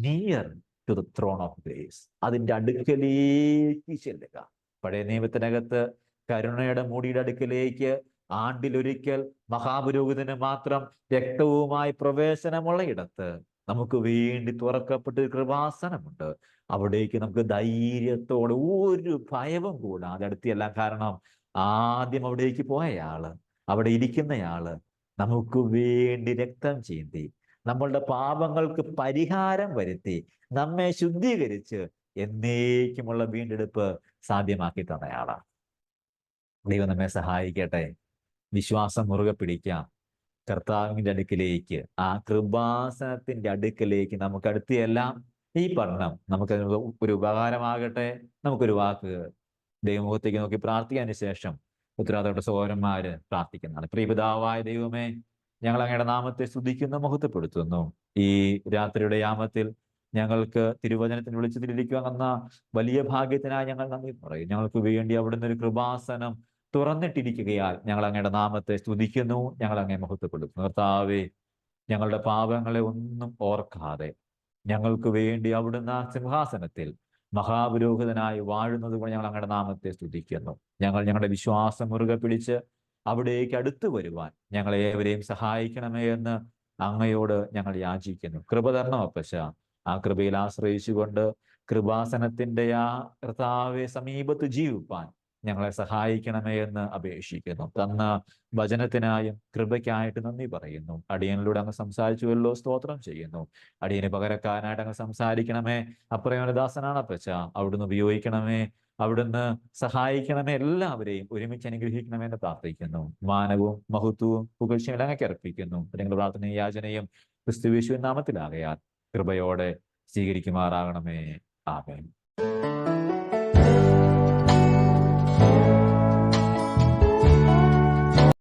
near to the throne of grace. അതിൻ്റെ അടുക്കലേക്ക് ചെല്ലുക. പഴയ നിയമത്തിനകത്ത് കരുണയുടെ മൂടിയുടെ അടുക്കലേക്ക് ആണ്ടിലൊരിക്കൽ മഹാപുരോഹിതന് മാത്രം രക്തവുമായി പ്രവേശനമുള്ള ഇടത്ത് നമുക്ക് വേണ്ടി തുറക്കപ്പെട്ട ഒരു കൃപാസനമുണ്ട്. അവിടേക്ക് നമുക്ക് ധൈര്യത്തോടെ ഒരു ഭയവും കൂടാതെ അടുത്തിയല്ല. കാരണം ആദ്യം അവിടേക്ക് പോയയാള്, അവിടെ ഇരിക്കുന്നയാള് നമുക്ക് വേണ്ടി രക്തം ചീന്തി നമ്മളുടെ പാപങ്ങൾക്ക് പരിഹാരം വരുത്തി നമ്മെ ശുദ്ധീകരിച്ച് എന്നേക്കുമുള്ള വീണ്ടെടുപ്പ് സാധ്യമാക്കി തന്നയാളാണ്. ദൈവം നമ്മെ സഹായിക്കട്ടെ. വിശ്വാസം മുറുകെ പിടിക്കാം. കർത്താവിന്റെ അടുക്കിലേക്ക്, ആ കൃപാസനത്തിന്റെ അടുക്കിലേക്ക് നമുക്ക് അടുത്തിയെല്ലാം. ഈ പഠനം നമുക്ക് ഒരു ഉപകാരമാകട്ടെ. നമുക്കൊരു വാക്ക് ദൈവമുഖത്തേക്ക് നോക്കി പ്രാർത്ഥിക്കാന് ശേഷം ഉത്തരവാദിത്തപ്പെട്ട സഹോദരന്മാര് പ്രാർത്ഥിക്കുന്നതാണ്. പ്രിയപിതാവായ ദൈവമേ, ഞങ്ങൾ അങ്ങയുടെ നാമത്തെ സ്തുതിക്കുന്നു, മഹത്വപ്പെടുത്തുന്നു. ഈ രാത്രിയുടെ യാമത്തിൽ ഞങ്ങൾക്ക് തിരുവചനത്തിന് വിളിച്ചതിലിരിക്കുക എന്ന വലിയ ഭാഗ്യത്തിനായി ഞങ്ങൾ നന്ദി പറയും. ഞങ്ങൾക്ക് വേണ്ടി അവിടുന്ന് ഒരു കൃപാസനം തുറന്നിട്ടിരിക്കുകയാൽ ഞങ്ങൾ അങ്ങയുടെ നാമത്തെ സ്തുതിക്കുന്നു, ഞങ്ങൾ അങ്ങയെ മഹത്വപ്പെടുത്തുന്നു. കർത്താവേ, ഞങ്ങളുടെ പാപങ്ങളെ ഒന്നും ഓർക്കാതെ ഞങ്ങൾക്ക് വേണ്ടി അവിടുന്ന് ആ സിംഹാസനത്തിൽ മഹാപുരോഹിതനായി വാഴുന്നത് കൊണ്ട് ഞങ്ങൾ അങ്ങയുടെ നാമത്തെ സ്തുതിക്കുന്നു. ഞങ്ങളുടെ വിശ്വാസം മുറുകെ പിടിച്ച് അവിടേക്ക് അടുത്തു വരുവാൻ ഞങ്ങളെ ഏവരെയും സഹായിക്കണമേ എന്ന് അങ്ങയോട് ഞങ്ങൾ യാചിക്കുന്നു. കൃപ തരണം അപ്പച്ച. ആ കൃപയിൽ ആശ്രയിച്ചുകൊണ്ട് കൃപാസനത്തിന്റെ ആ കർത്താവെ സമീപത്ത് ജീവിപ്പാൻ ഞങ്ങളെ സഹായിക്കണമേ എന്ന് അപേക്ഷിക്കുന്നു. തന്ന വചനത്തിനായും കൃപയ്ക്കായിട്ട് നന്ദി പറയുന്നു. അടിയനിലൂടെ അങ്ങ് സംസാരിച്ചുവല്ലോ, സ്തോത്രം ചെയ്യുന്നു. അടിയന് പകരക്കാരനായിട്ട് അങ്ങ് സംസാരിക്കണമേ. അപ്രയോനദാസനാണ് അപ്പച്ച, അവിടുന്ന് ഉപയോഗിക്കണമേ, അവിടുന്ന് സഹായിക്കണമേ. എല്ലാവരെയും ഒരുമിച്ച് അനുഗ്രഹിക്കണമെന്ന് പ്രാർത്ഥിക്കുന്നു. മാനവും മഹത്വവും പുകഴ്ചയും എല്ലാം അങ്ങേക്ക് അർപ്പിക്കുന്നു. നിങ്ങളുടെ പ്രാർത്ഥനയും യാചനയും ക്രിസ്തുയേശുവിൻ നാമത്തിലാകയാൽ കൃപയോടെ സ്വീകരിക്കുമാറാകണമേ. ആമേൻ.